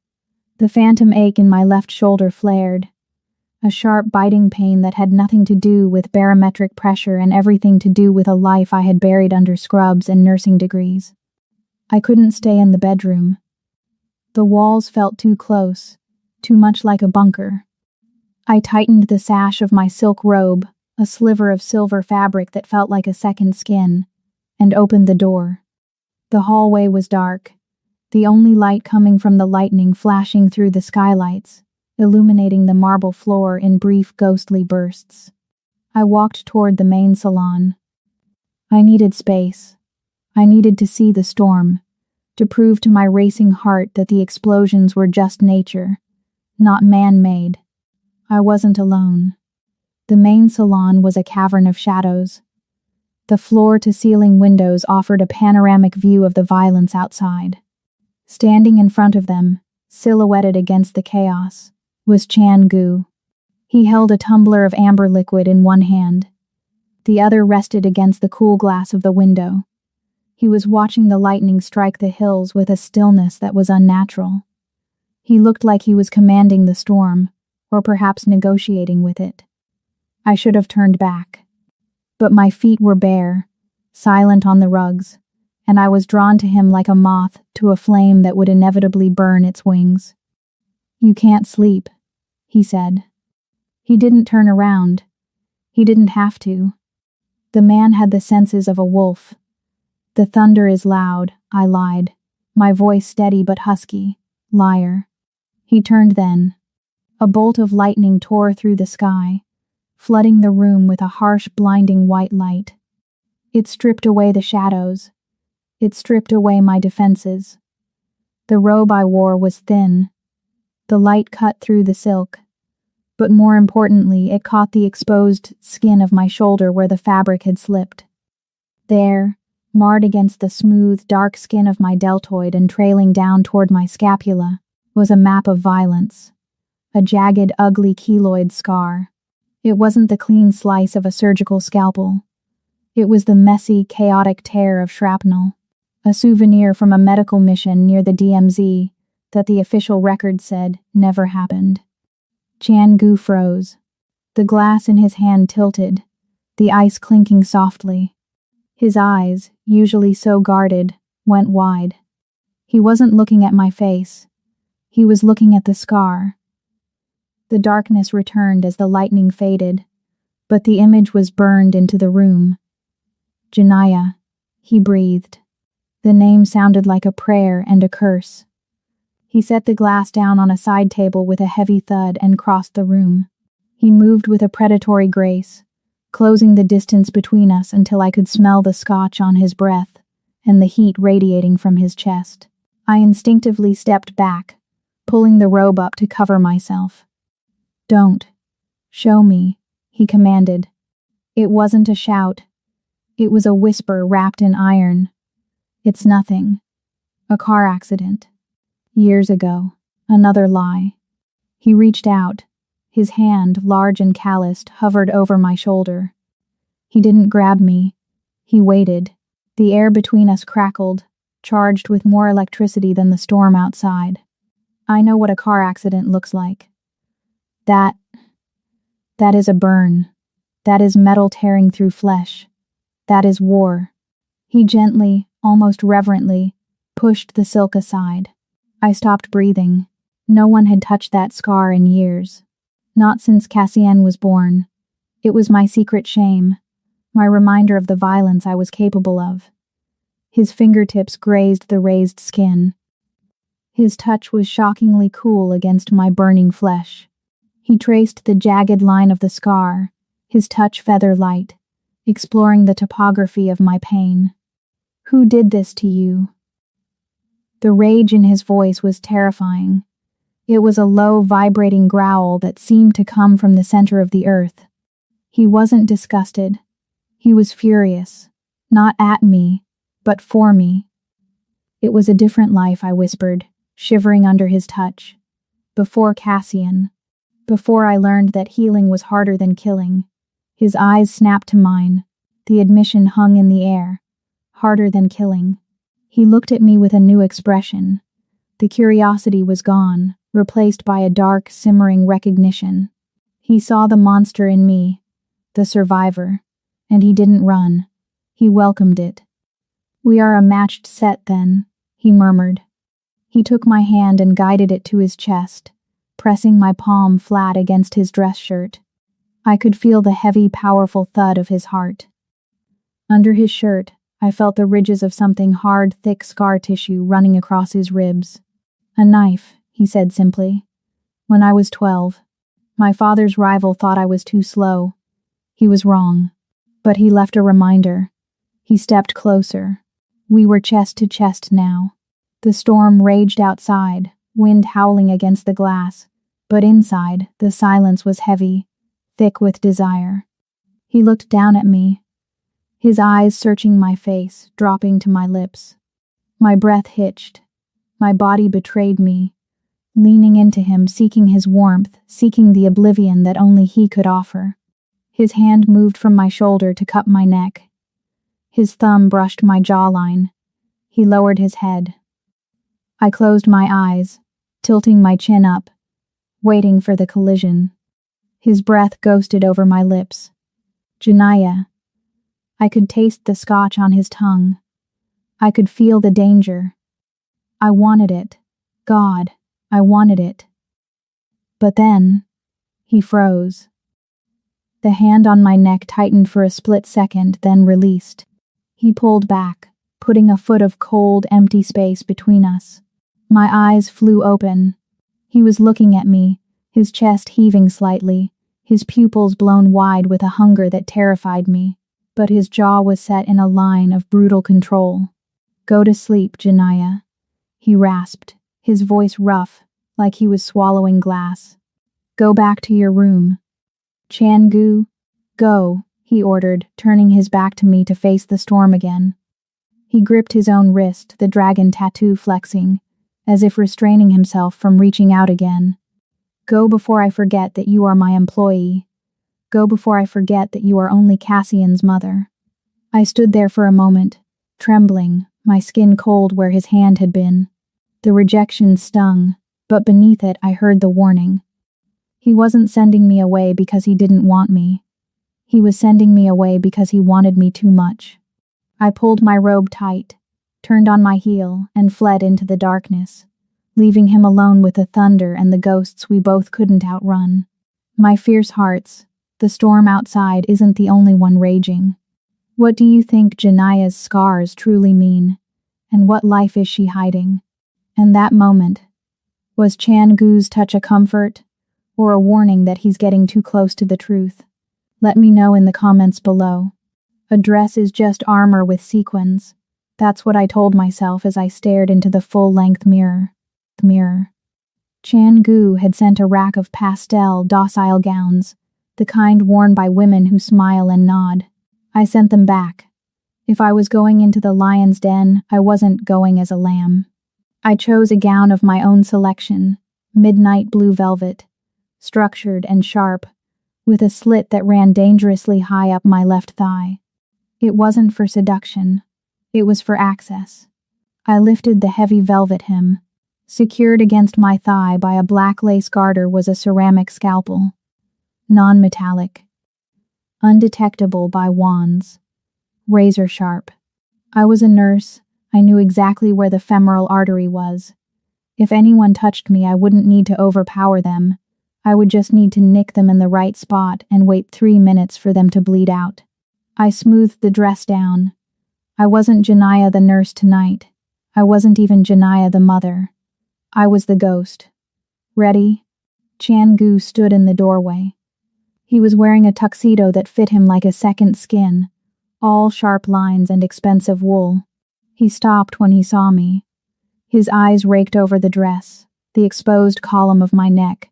The phantom ache in my left shoulder flared, a sharp biting pain that had nothing to do with barometric pressure and everything to do with a life I had buried under scrubs and nursing degrees. I couldn't stay in the bedroom. The walls felt too close, too much like a bunker. I tightened the sash of my silk robe, a sliver of silver fabric that felt like a second skin, and opened the door. The hallway was dark, the only light coming from the lightning flashing through the skylights, illuminating the marble floor in brief ghostly bursts. I walked toward the main salon. I needed space. I needed to see the storm, to prove to my racing heart that the explosions were just nature, not man-made. I wasn't alone. The main salon was a cavern of shadows. The floor-to-ceiling windows offered a panoramic view of the violence outside. Standing in front of them, silhouetted against the chaos, was Chan-gu. He held a tumbler of amber liquid in one hand. The other rested against the cool glass of the window. He was watching the lightning strike the hills with a stillness that was unnatural. He looked like he was commanding the storm, or perhaps negotiating with it. I should have turned back. But my feet were bare, silent on the rugs, and I was drawn to him like a moth to a flame that would inevitably burn its wings. "You can't sleep," he said. He didn't turn around. He didn't have to. The man had the senses of a wolf. "The thunder is loud," I lied, my voice steady but husky. Liar. He turned then. A bolt of lightning tore through the sky, flooding the room with a harsh, blinding white light. It stripped away the shadows. It stripped away my defenses. The robe I wore was thin. The light cut through the silk. But more importantly, it caught the exposed skin of my shoulder where the fabric had slipped. There, marred against the smooth, dark skin of my deltoid and trailing down toward my scapula, was a map of violence. A jagged, ugly keloid scar. It wasn't the clean slice of a surgical scalpel. It was the messy, chaotic tear of shrapnel. A souvenir from a medical mission near the DMZ that the official record said never happened. Chan-gu froze. The glass in his hand tilted, the ice clinking softly. His eyes, usually so guarded, went wide. He wasn't looking at my face. He was looking at the scar. The darkness returned as the lightning faded, but the image was burned into the room. "Janaya," he breathed. The name sounded like a prayer and a curse. He set the glass down on a side table with a heavy thud and crossed the room. He moved with a predatory grace, closing the distance between us until I could smell the scotch on his breath and the heat radiating from his chest. I instinctively stepped back, pulling the robe up to cover myself. "Don't. Show me," he commanded. It wasn't a shout. It was a whisper wrapped in iron. "It's nothing. A car accident. Years ago." Another lie. He reached out. His hand, large and calloused, hovered over my shoulder. He didn't grab me. He waited. The air between us crackled, charged with more electricity than the storm outside. I know what a car accident looks like. That is a burn. That is metal tearing through flesh. That is war. He gently, almost reverently, pushed the silk aside. I stopped breathing. No one had touched that scar in years. Not since Cassian was born. It was my secret shame, my reminder of the violence I was capable of. His fingertips grazed the raised skin. His touch was shockingly cool against my burning flesh. He traced the jagged line of the scar, his touch feather light, exploring the topography of my pain. Who did this to you? The rage in his voice was terrifying. It was a low, vibrating growl that seemed to come from the center of the earth. He wasn't disgusted. He was furious. Not at me, but for me. It was a different life, I whispered, shivering under his touch. Before Cassian. Before I learned that healing was harder than killing. His eyes snapped to mine. The admission hung in the air. Harder than killing. He looked at me with a new expression. The curiosity was gone, replaced by a dark, simmering recognition. He saw the monster in me, the survivor, and he didn't run. He welcomed it. We are a matched set, then, he murmured. He took my hand and guided it to his chest, pressing my palm flat against his dress shirt. I could feel the heavy, powerful thud of his heart. Under his shirt, I felt the ridges of something hard, thick scar tissue running across his ribs. A knife, he said simply. When I was 12, my father's rival thought I was too slow. He was wrong. But he left a reminder. He stepped closer. We were chest to chest now. The storm raged outside, wind howling against the glass, but inside, the silence was heavy, thick with desire. He looked down at me, his eyes searching my face, dropping to my lips. My breath hitched. My body betrayed me, leaning into him, seeking his warmth, seeking the oblivion that only he could offer. His hand moved from my shoulder to cup my neck. His thumb brushed my jawline. He lowered his head. I closed my eyes, tilting my chin up, waiting for the collision. His breath ghosted over my lips. Janaya. I could taste the scotch on his tongue. I could feel the danger. I wanted it. God, I wanted it. But then, he froze. The hand on my neck tightened for a split second, then released. He pulled back, putting a foot of cold, empty space between us. My eyes flew open. He was looking at me, his chest heaving slightly, his pupils blown wide with a hunger that terrified me, but his jaw was set in a line of brutal control. Go to sleep, Janaya, he rasped, his voice rough, like he was swallowing glass. Go back to your room. Chan-gu, go, he ordered, turning his back to me to face the storm again. He gripped his own wrist, the dragon tattoo flexing, as if restraining himself from reaching out again. Go before I forget that you are my employee. Go before I forget that you are only Cassian's mother. I stood there for a moment, trembling, my skin cold where his hand had been. The rejection stung, but beneath it I heard the warning. He wasn't sending me away because he didn't want me. He was sending me away because he wanted me too much. I pulled my robe tight, turned on my heel, and fled into the darkness, leaving him alone with the thunder and the ghosts we both couldn't outrun. My fierce hearts, the storm outside isn't the only one raging. What do you think Janaya's scars truly mean? And what life is she hiding? And that moment, was Chan-gu's touch a comfort, or a warning that he's getting too close to the truth? Let me know in the comments below. A dress is just armor with sequins. That's what I told myself as I stared into the full-length mirror. Chan-gu had sent a rack of pastel, docile gowns, the kind worn by women who smile and nod. I sent them back. If I was going into the lion's den, I wasn't going as a lamb. I chose a gown of my own selection, midnight blue velvet, structured and sharp, with a slit that ran dangerously high up my left thigh. It wasn't for seduction. It was for access. I lifted the heavy velvet hem. Secured against my thigh by a black lace garter was a ceramic scalpel. Non-metallic. Undetectable by wands. Razor sharp. I was a nurse. I knew exactly where the femoral artery was. If anyone touched me, I wouldn't need to overpower them. I would just need to nick them in the right spot and wait 3 minutes for them to bleed out. I smoothed the dress down. I wasn't Janaya the nurse tonight. I wasn't even Janaya the mother. I was the ghost. Ready? Chan-gu stood in the doorway. He was wearing a tuxedo that fit him like a second skin, all sharp lines and expensive wool. He stopped when he saw me. His eyes raked over the dress, the exposed column of my neck,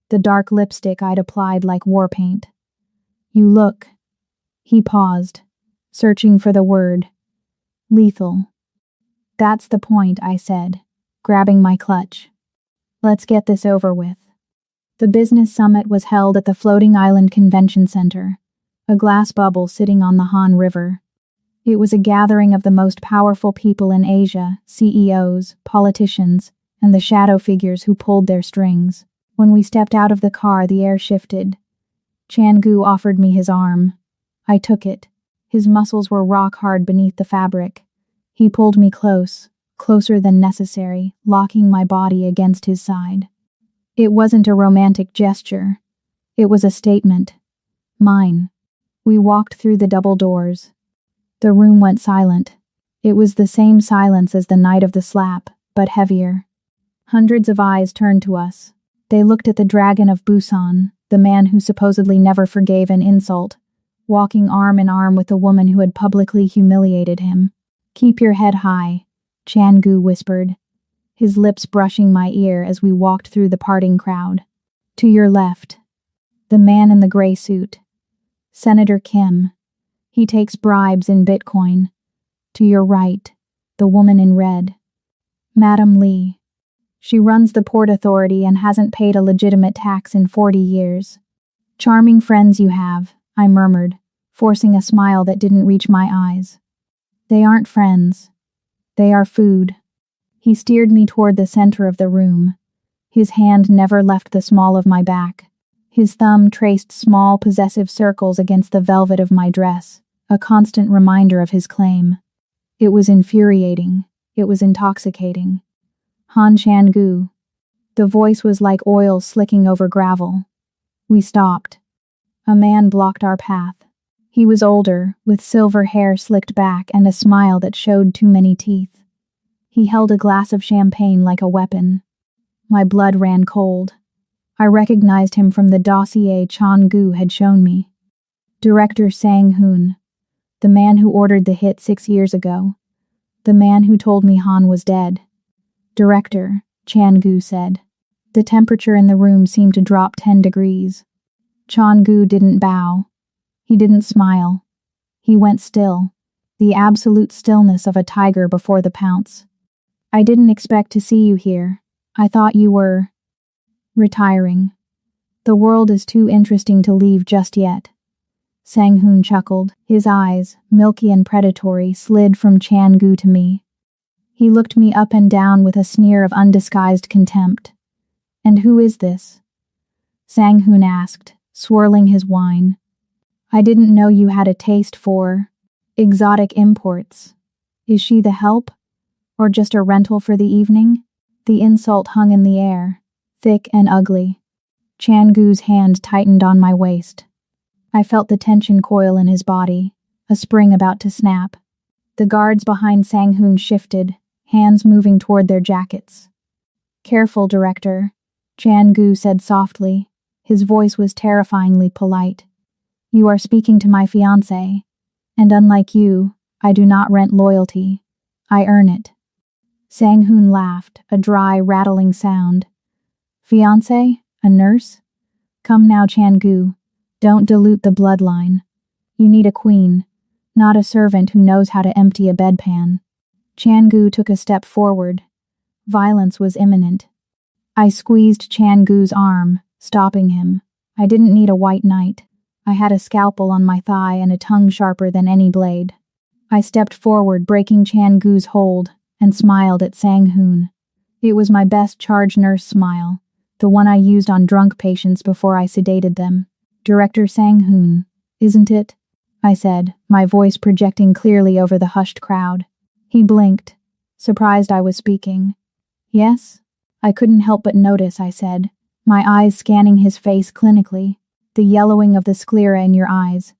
the dark lipstick I'd applied like war paint. You look. He paused, searching for the word. Lethal. That's the point, I said, grabbing my clutch. Let's get this over with. The business summit was held at the Floating Island Convention Center, a glass bubble sitting on the Han River. It was a gathering of the most powerful people in Asia, CEOs, politicians, and the shadow figures who pulled their strings. When we stepped out of the car, the air shifted. Chan-gu offered me his arm. I took it. His muscles were rock hard beneath the fabric. He pulled me close, closer than necessary, locking my body against his side. It wasn't a romantic gesture. It was a statement. Mine. We walked through the double doors. The room went silent. It was the same silence as the night of the slap, but heavier. Hundreds of eyes turned to us. They looked at the Dragon of Busan, the man who supposedly never forgave an insult, walking arm in arm with the woman who had publicly humiliated him. Keep your head high, Chan-gu whispered, his lips brushing my ear as we walked through the parting crowd. To your left, the man in the gray suit. Senator Kim. He takes bribes in Bitcoin. To your right, the woman in red. Madam Lee. She runs the Port Authority and hasn't paid a legitimate tax in 40 years. Charming friends you have, I murmured, forcing a smile that didn't reach my eyes. They aren't friends. They are food. He steered me toward the center of the room. His hand never left the small of my back. His thumb traced small possessive circles against the velvet of my dress, a constant reminder of his claim. It was infuriating. It was intoxicating. Han Chan-gu. The voice was like oil slicking over gravel. We stopped. A man blocked our path. He was older, with silver hair slicked back and a smile that showed too many teeth. He held a glass of champagne like a weapon. My blood ran cold. I recognized him from the dossier Chan-gu had shown me. Director Sang-hoon, the man who ordered the hit 6 years ago. The man who told me Han was dead. Director, Chan-gu said. The temperature in the room seemed to drop 10 degrees. Chan-gu didn't bow. He didn't smile. He went still, the absolute stillness of a tiger before the pounce. I didn't expect to see you here. I thought you were retiring. The world is too interesting to leave just yet. Sang-hoon chuckled. His eyes, milky and predatory, slid from Chan-gu to me. He looked me up and down with a sneer of undisguised contempt. And who is this? Sang-hoon asked, swirling his wine. I didn't know you had a taste for exotic imports. Is she the help? Or just a rental for the evening? The insult hung in the air, thick and ugly. Chan-gu's hand tightened on my waist. I felt the tension coil in his body, a spring about to snap. The guards behind Sang-hoon shifted, hands moving toward their jackets. Careful, Director, Chan-gu said softly. His voice was terrifyingly polite. You are speaking to my fiancé, and unlike you, I do not rent loyalty. I earn it. Sang-hoon laughed, a dry, rattling sound. Fiancé? A nurse? Come now, Chan-gu. Don't dilute the bloodline. You need a queen, not a servant who knows how to empty a bedpan. Chan-gu took a step forward. Violence was imminent. I squeezed Chan-gu's arm, stopping him. I didn't need a white knight. I had a scalpel on my thigh and a tongue sharper than any blade. I stepped forward, breaking Chan Gu's hold, and smiled at Sang-hoon. It was my best charge nurse smile, the one I used on drunk patients before I sedated them. Director Sang-hoon, isn't it? I said, my voice projecting clearly over the hushed crowd. He blinked, surprised I was speaking. Yes? I couldn't help but notice, I said, my eyes scanning his face clinically, the yellowing of the sclera in your eyes,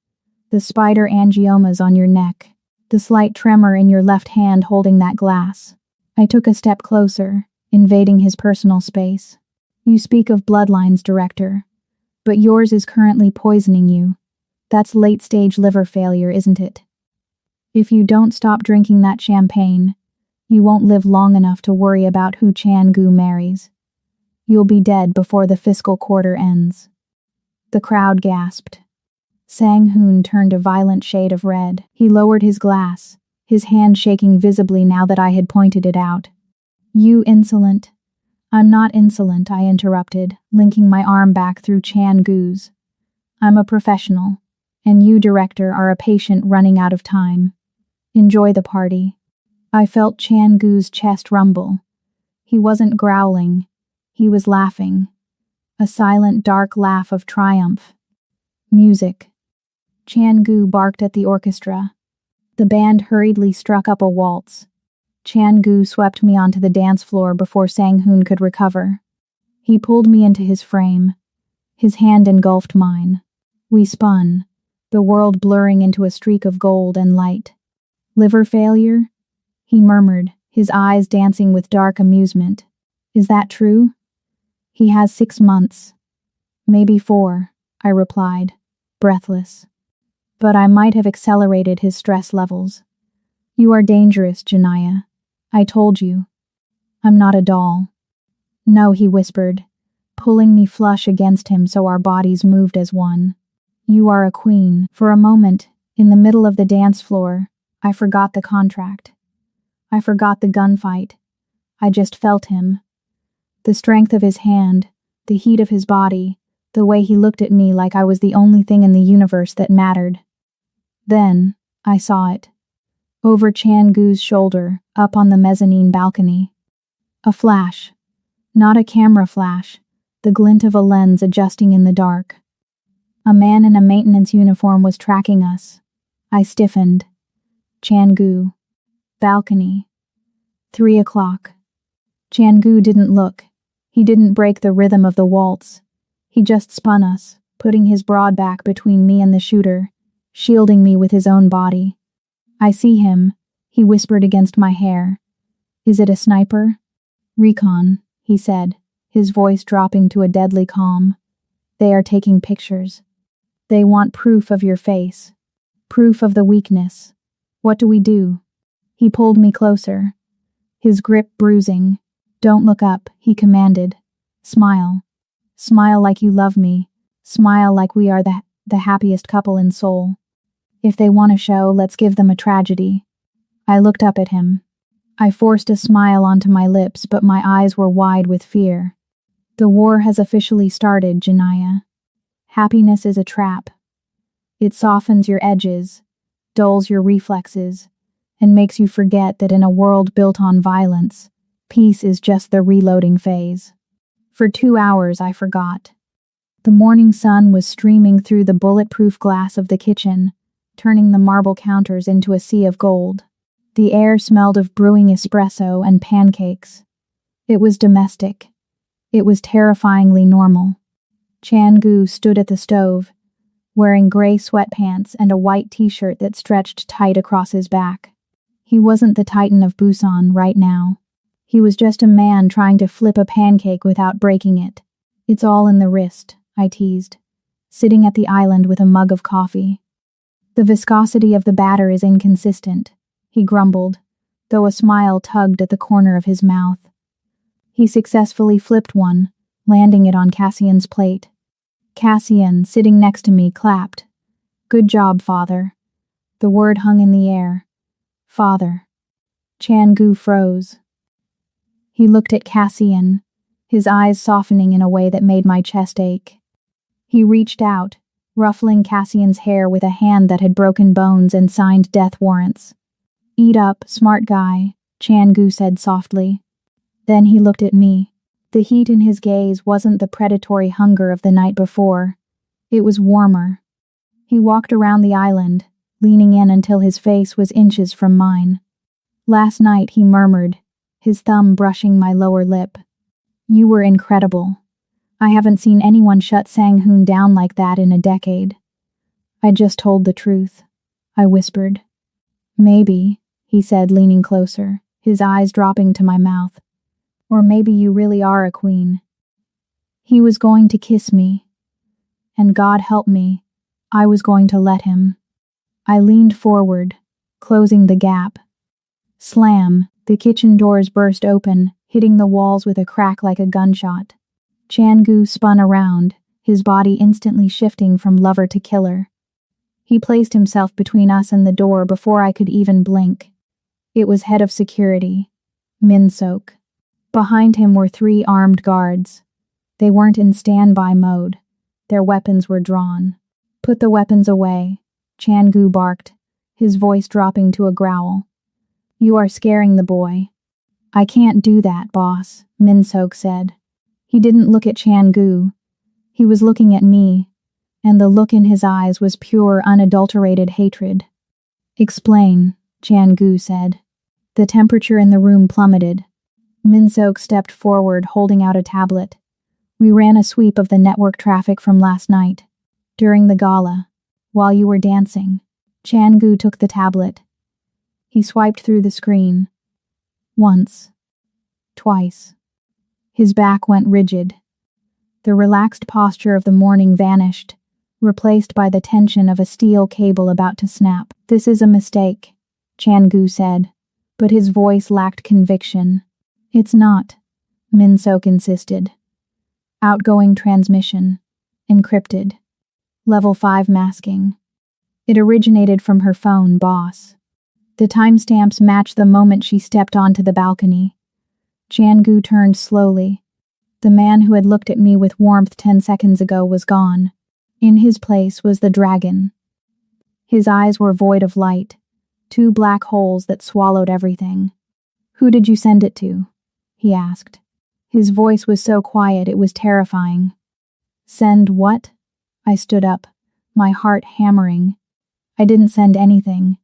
the spider angiomas on your neck, the slight tremor in your left hand holding that glass. I took a step closer, invading his personal space. You speak of bloodlines, Director, but yours is currently poisoning you. That's late-stage liver failure, isn't it? If you don't stop drinking that champagne, you won't live long enough to worry about who Chan Gu marries. You'll be dead before the fiscal quarter ends. The crowd gasped. Sang-hoon turned a violent shade of red. He lowered his glass, his hand shaking visibly now that I had pointed it out. You insolent. I'm not insolent, I interrupted, linking my arm back through Chan Gu's. I'm a professional, and you, Director, are a patient running out of time. Enjoy the party. I felt Chan Gu's chest rumble. He wasn't growling. He was laughing. A silent, dark laugh of triumph. Music. Chan Gu barked at the orchestra. The band hurriedly struck up a waltz. Chan Gu swept me onto the dance floor before Sang-hoon could recover. He pulled me into his frame. His hand engulfed mine. We spun, the world blurring into a streak of gold and light. Liver failure? He murmured, his eyes dancing with dark amusement. Is that true? He has 6 months. Maybe 4, I replied, breathless. But I might have accelerated his stress levels. You are dangerous, Janaya. I told you. I'm not a doll. No, he whispered, pulling me flush against him so our bodies moved as one. You are a queen. For a moment, in the middle of the dance floor, I forgot the contract. I forgot the gunfight. I just felt him. The strength of his hand, the heat of his body, the way he looked at me like I was the only thing in the universe that mattered. Then, I saw it. Over Chan Gu's shoulder, up on the mezzanine balcony. A flash. Not a camera flash, the glint of a lens adjusting in the dark. A man in a maintenance uniform was tracking us. I stiffened. Chan Gu. Balcony. 3 o'clock. Chan Gu didn't look. He didn't break the rhythm of the waltz. He just spun us, putting his broad back between me and the shooter, shielding me with his own body. I see him, he whispered against my hair. Is it a sniper? Recon, he said, his voice dropping to a deadly calm. They are taking pictures. They want proof of your face. Proof of the weakness. What do we do? He pulled me closer, his grip bruising. Don't look up, he commanded. Smile. Smile like you love me. Smile like we are the happiest couple in Seoul. If they want a show, let's give them a tragedy. I looked up at him. I forced a smile onto my lips, but my eyes were wide with fear. The war has officially started, Janaya. Happiness is a trap. It softens your edges, dulls your reflexes, and makes you forget that in a world built on violence, peace is just the reloading phase. For 2 hours I forgot. The morning sun was streaming through the bulletproof glass of the kitchen, turning the marble counters into a sea of gold. The air smelled of brewing espresso and pancakes. It was domestic. It was terrifyingly normal. Chan Gu stood at the stove, wearing gray sweatpants and a white t-shirt that stretched tight across his back. He wasn't the Titan of Busan right now. He was just a man trying to flip a pancake without breaking it. It's all in the wrist, I teased, sitting at the island with a mug of coffee. The viscosity of the batter is inconsistent, he grumbled, though a smile tugged at the corner of his mouth. He successfully flipped one, landing it on Cassian's plate. Cassian, sitting next to me, clapped. Good job, father. The word hung in the air. Father. Chan Gu froze. He looked at Cassian, his eyes softening in a way that made my chest ache. He reached out, ruffling Cassian's hair with a hand that had broken bones and signed death warrants. Eat up, smart guy, Chan-gu said softly. Then he looked at me. The heat in his gaze wasn't the predatory hunger of the night before. It was warmer. He walked around the island, leaning in until his face was inches from mine. Last night, he murmured, his thumb brushing my lower lip. You were incredible. I haven't seen anyone shut Sang-hoon down like that in a decade. I just told the truth, I whispered. Maybe, he said, leaning closer, his eyes dropping to my mouth. Or maybe you really are a queen. He was going to kiss me. And God help me, I was going to let him. I leaned forward, closing the gap. Slam, the kitchen doors burst open, hitting the walls with a crack like a gunshot. Chan-gu spun around, his body instantly shifting from lover to killer. He placed himself between us and the door before I could even blink. It was head of security, Min-sok. Behind him were 3 armed guards. They weren't in standby mode. Their weapons were drawn. Put the weapons away, Chan-gu barked, his voice dropping to a growl. You are scaring the boy. I can't do that, boss, Min-sok said. He didn't look at Chan-gu. He was looking at me, and the look in his eyes was pure, unadulterated hatred. Explain, Chan-gu said. The temperature in the room plummeted. Min-sok stepped forward, holding out a tablet. We ran a sweep of the network traffic from last night. During the gala, while you were dancing, Chan-gu took the tablet. He swiped through the screen. Once. Twice. His back went rigid. The relaxed posture of the morning vanished, replaced by the tension of a steel cable about to snap. This is a mistake, Chan-gu said, but his voice lacked conviction. It's not, Min-sok insisted. Outgoing transmission. Encrypted. Level 5 masking. It originated from her phone, boss. The timestamps match the moment she stepped onto the balcony. Chan-gu turned slowly. The man who had looked at me with warmth 10 seconds ago was gone. In his place was the dragon. His eyes were void of light, 2 black holes that swallowed everything. Who did you send it to? He asked. His voice was so quiet it was terrifying. Send what? I stood up, my heart hammering. I didn't send anything.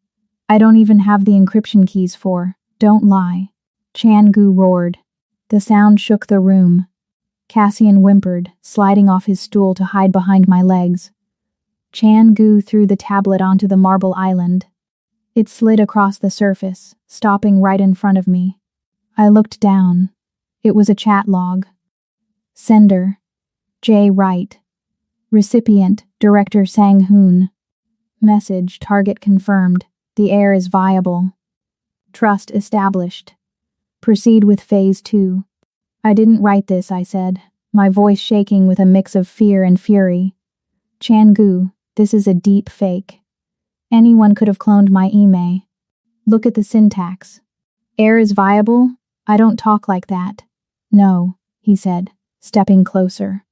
I don't even have the encryption keys for. Don't lie. Chan-gu roared. The sound shook the room. Cassian whimpered, sliding off his stool to hide behind my legs. Chan-gu threw the tablet onto the marble island. It slid across the surface, stopping right in front of me. I looked down. It was a chat log. Sender, J. Wright. Recipient, Director Sang-hoon. Message, target confirmed. The heir is viable. Trust established. Proceed with Phase 2. I didn't write this, I said, my voice shaking with a mix of fear and fury. Chan-gu, this is a deep fake. Anyone could have cloned my email. Look at the syntax. Heir is viable? I don't talk like that. No, he said, stepping closer.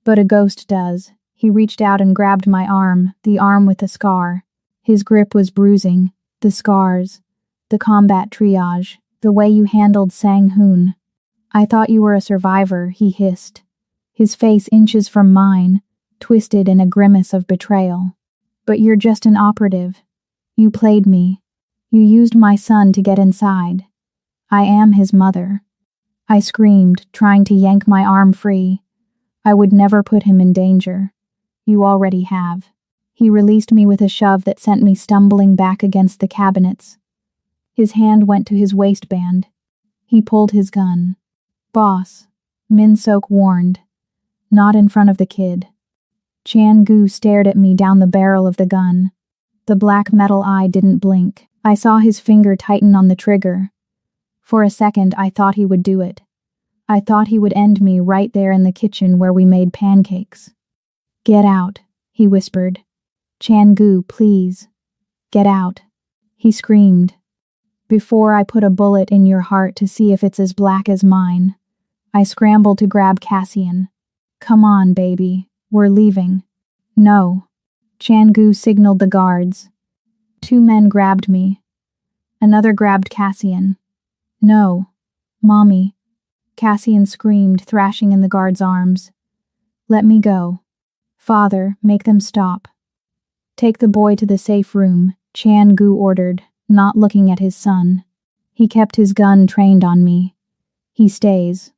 But a ghost does. He reached out and grabbed my arm, the arm with the scar. His grip was bruising. The scars. The combat triage. The way you handled Sang-hoon. I thought you were a survivor, he hissed. His face inches from mine, twisted in a grimace of betrayal. But you're just an operative. You played me. You used my son to get inside. I am his mother. I screamed, trying to yank my arm free. I would never put him in danger. You already have. He released me with a shove that sent me stumbling back against the cabinets. His hand went to his waistband. He pulled his gun. Boss, Min-sok warned. Not in front of the kid. Chan-gu stared at me down the barrel of the gun. The black metal eye didn't blink. I saw his finger tighten on the trigger. For a second, I thought he would do it. I thought he would end me right there in the kitchen where we made pancakes. Get out, he whispered. Chan-gu, please. Get out. He screamed. Before I put a bullet in your heart to see if it's as black as mine. I scrambled to grab Cassian. Come on, baby. We're leaving. No. Chan-gu signaled the guards. 2 men grabbed me. Another grabbed Cassian. No. Mommy. Cassian screamed, thrashing in the guard's arms. Let me go. Father, make them stop. Take the boy to the safe room, Chan Gu ordered, not looking at his son. He kept his gun trained on me. He stays.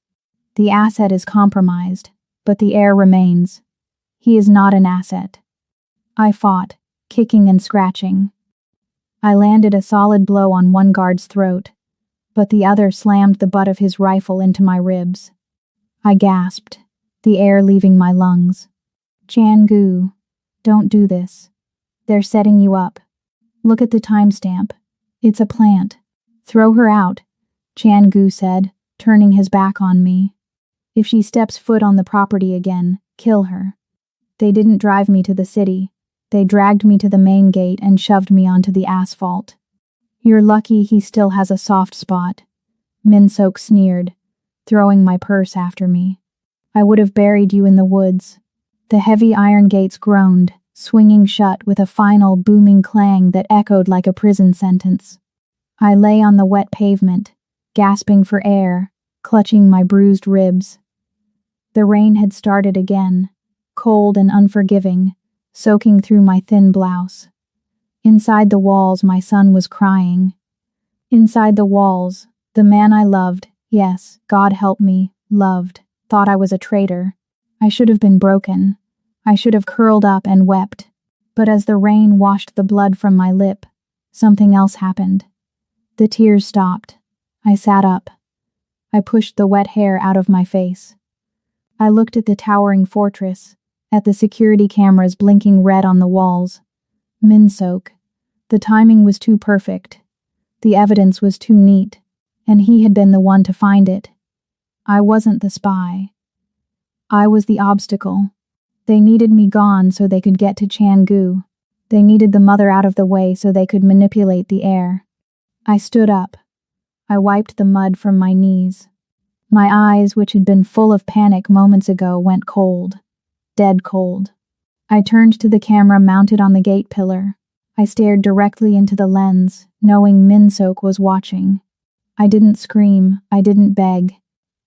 The asset is compromised, but the heir remains. He is not an asset. I fought, kicking and scratching. I landed a solid blow on one guard's throat, but the other slammed the butt of his rifle into my ribs. I gasped, the air leaving my lungs. Chan Gu, don't do this. They're setting you up. Look at the timestamp. It's a plant. Throw her out, Chan Gu said, turning his back on me. If she steps foot on the property again, kill her. They didn't drive me to the city. They dragged me to the main gate and shoved me onto the asphalt. You're lucky he still has a soft spot, Min-sok sneered, throwing my purse after me. I would have buried you in the woods. The heavy iron gates groaned, swinging shut with a final booming clang that echoed like a prison sentence. I lay on the wet pavement, gasping for air, clutching my bruised ribs. The rain had started again, cold and unforgiving, soaking through my thin blouse. Inside the walls, my son was crying. Inside the walls, the man I loved, yes, God help me, loved, thought I was a traitor. I should have been broken. I should have curled up and wept. But as the rain washed the blood from my lip, something else happened. The tears stopped. I sat up. I pushed the wet hair out of my face. I looked at the towering fortress, at the security cameras blinking red on the walls. Min-sok. The timing was too perfect. The evidence was too neat, and he had been the one to find it. I wasn't the spy. I was the obstacle. They needed me gone so they could get to Chan Gu. They needed the mother out of the way so they could manipulate the heir. I stood up. I wiped the mud from my knees. My eyes, which had been full of panic moments ago, went cold. Dead cold. I turned to the camera mounted on the gate pillar. I stared directly into the lens, knowing Min-sok was watching. I didn't scream. I didn't beg.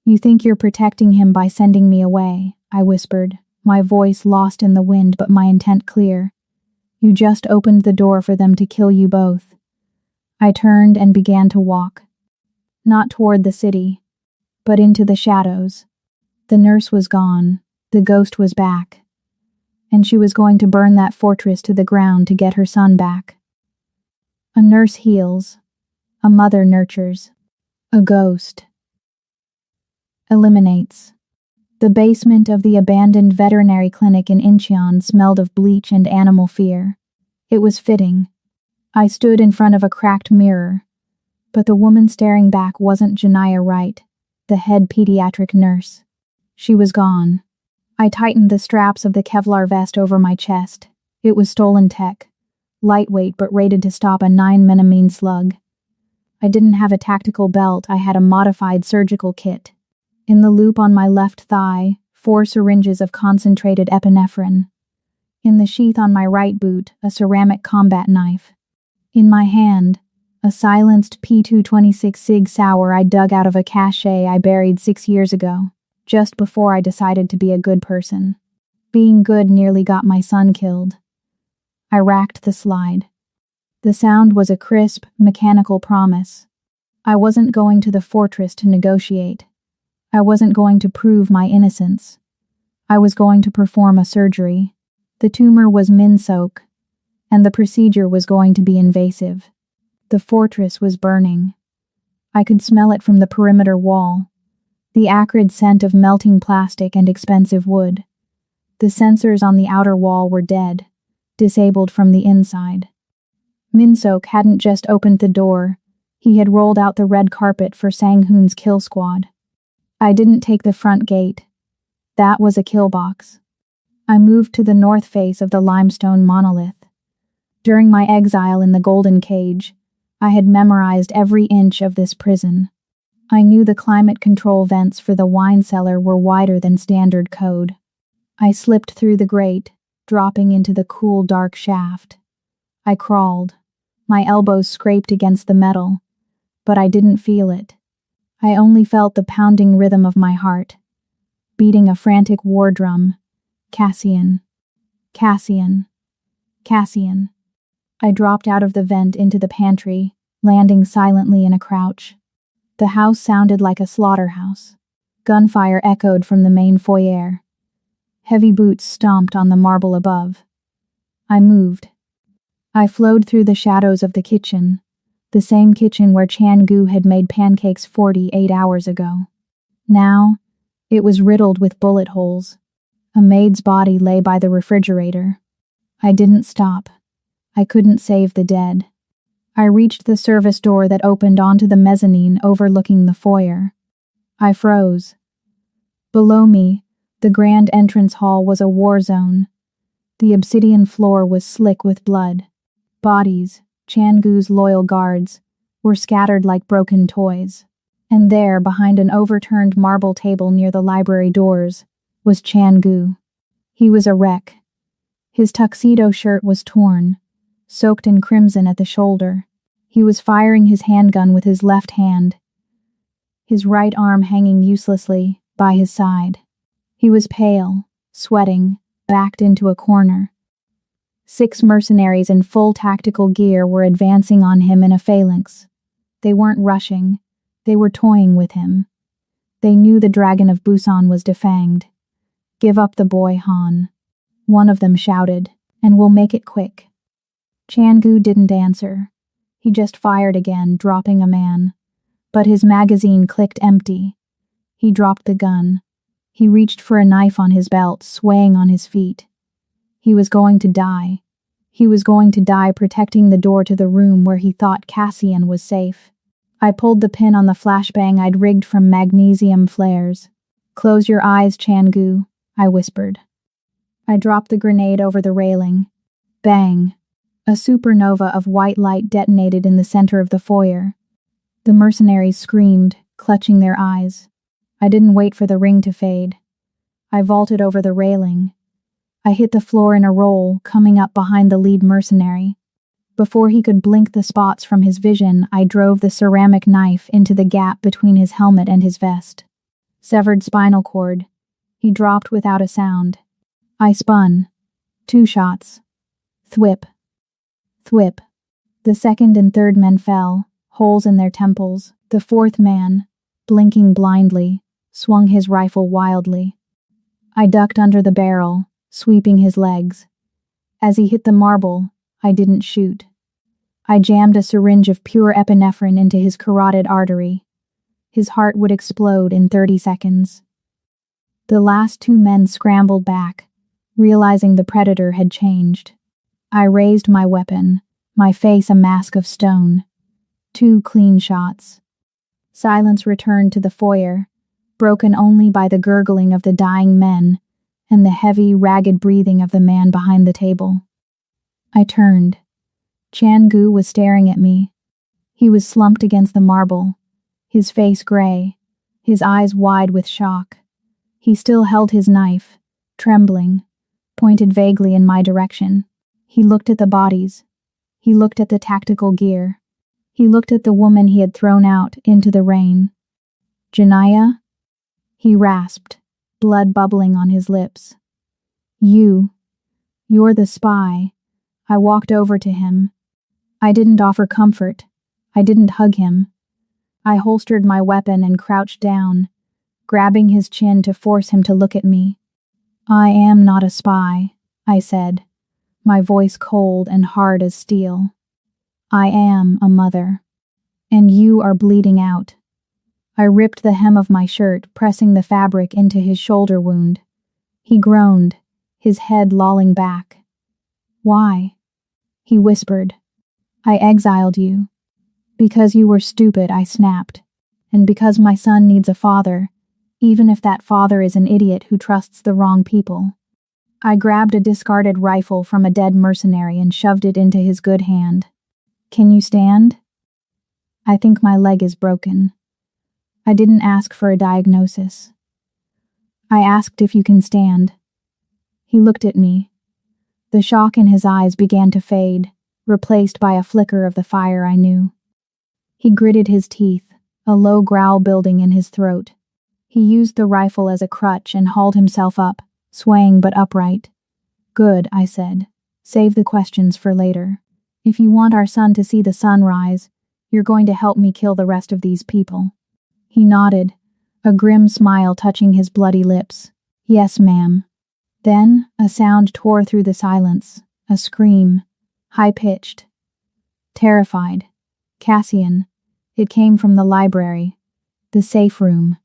You think you're protecting him by sending me away, I whispered, my voice lost in the wind but my intent clear. You just opened the door for them to kill you both. I turned and began to walk. Not toward the city, but into the shadows. The nurse was gone. The ghost was back. And she was going to burn that fortress to the ground to get her son back. A nurse heals. A mother nurtures. A ghost eliminates. The basement of the abandoned veterinary clinic in Incheon smelled of bleach and animal fear. It was fitting. I stood in front of a cracked mirror, but the woman staring back wasn't Janiyah Wright, the head pediatric nurse. She was gone. I tightened the straps of the Kevlar vest over my chest. It was stolen tech. Lightweight but rated to stop a 9mm slug. I didn't have a tactical belt, I had a modified surgical kit. In the loop on my left thigh, 4 syringes of concentrated epinephrine. In the sheath on my right boot, a ceramic combat knife. In my hand, a silenced P226 Sig Sauer I dug out of a cache I buried 6 years ago, just before I decided to be a good person. Being good nearly got my son killed. I racked the slide. The sound was a crisp, mechanical promise. I wasn't going to the fortress to negotiate. I wasn't going to prove my innocence. I was going to perform a surgery. The tumor was Min-sok, and the procedure was going to be invasive. The fortress was burning. I could smell it from the perimeter wall. The acrid scent of melting plastic and expensive wood. The sensors on the outer wall were dead, disabled from the inside. Min-sok hadn't just opened the door, he had rolled out the red carpet for Sang-hoon's kill squad. I didn't take the front gate. That was a kill box. I moved to the north face of the limestone monolith. During my exile in the Golden Cage, I had memorized every inch of this prison. I knew the climate control vents for the wine cellar were wider than standard code. I slipped through the grate, dropping into the cool, dark shaft. I crawled. My elbows scraped against the metal, but I didn't feel it. I only felt the pounding rhythm of my heart, beating a frantic war drum. Cassian. Cassian. Cassian. I dropped out of the vent into the pantry, landing silently in a crouch. The house sounded like a slaughterhouse. Gunfire echoed from the main foyer. Heavy boots stomped on the marble above. I moved. I flowed through the shadows of the kitchen, the same kitchen where Chan-gu had made pancakes 48 hours ago. Now, it was riddled with bullet holes. A maid's body lay by the refrigerator. I didn't stop. I couldn't save the dead. I reached the service door that opened onto the mezzanine overlooking the foyer. I froze. Below me, the grand entrance hall was a war zone. The obsidian floor was slick with blood. Bodies, Chan-gu's loyal guards, were scattered like broken toys. And there, behind an overturned marble table near the library doors, was Chan-gu. He was a wreck. His tuxedo shirt was torn, soaked in crimson at the shoulder. He was firing his handgun with his left hand, his right arm hanging uselessly by his side. He was pale, sweating, backed into a corner. 6 mercenaries in full tactical gear were advancing on him in a phalanx. They weren't rushing. They were toying with him. They knew the dragon of Busan was defanged. "Give up the boy, Han," one of them shouted, "and we'll make it quick." Chan-gu didn't answer. He just fired again, dropping a man. But his magazine clicked empty. He dropped the gun. He reached for a knife on his belt, swaying on his feet. He was going to die. He was going to die protecting the door to the room where he thought Cassian was safe. I pulled the pin on the flashbang I'd rigged from magnesium flares. "Close your eyes, Chan-gu," I whispered. I dropped the grenade over the railing. Bang! A supernova of white light detonated in the center of the foyer. The mercenaries screamed, clutching their eyes. I didn't wait for the ring to fade. I vaulted over the railing. I hit the floor in a roll, coming up behind the lead mercenary. Before he could blink the spots from his vision, I drove the ceramic knife into the gap between his helmet and his vest. Severed spinal cord. He dropped without a sound. I spun. 2 shots. Thwip. Thwip. The second and third men fell, holes in their temples. The fourth man, blinking blindly, swung his rifle wildly. I ducked under the barrel, sweeping his legs. As he hit the marble, I didn't shoot. I jammed a syringe of pure epinephrine into his carotid artery. His heart would explode in 30 seconds. The last 2 men scrambled back, realizing the predator had changed. I raised my weapon, my face a mask of stone. 2 clean shots. Silence returned to the foyer, broken only by the gurgling of the dying men and the heavy, ragged breathing of the man behind the table. I turned. Chan-gu was staring at me. He was slumped against the marble, his face gray, his eyes wide with shock. He still held his knife, trembling, pointed vaguely in my direction. He looked at the bodies. He looked at the tactical gear. He looked at the woman he had thrown out into the rain. "Janaya?" He rasped, blood bubbling on his lips. You're the spy." I walked over to him. I didn't offer comfort. I didn't hug him. I holstered my weapon and crouched down, grabbing his chin to force him to look at me. "I am not a spy," I said, my voice cold and hard as steel. "I am a mother. And you are bleeding out." I ripped the hem of my shirt, pressing the fabric into his shoulder wound. He groaned, his head lolling back. "Why?" He whispered. "I exiled you. Because you were stupid," I snapped. "And because my son needs a father, even if that father is an idiot who trusts the wrong people." I grabbed a discarded rifle from a dead mercenary and shoved it into his good hand. "Can you stand?" "I think my leg is broken." I didn't ask for a diagnosis. I asked if you can stand. He looked at me. The shock in his eyes began to fade, replaced by a flicker of the fire I knew. He gritted his teeth, a low growl building in his throat. He used the rifle as a crutch and hauled himself up, swaying but upright. Good, I said. Save the questions for later. If you want our son to see the sun rise, you're going to help me kill the rest of these people. He nodded, a grim smile touching his bloody lips. Yes, ma'am. Then a sound tore through the silence, a scream, high-pitched. Terrified. Cassian. It came from the library. The safe room.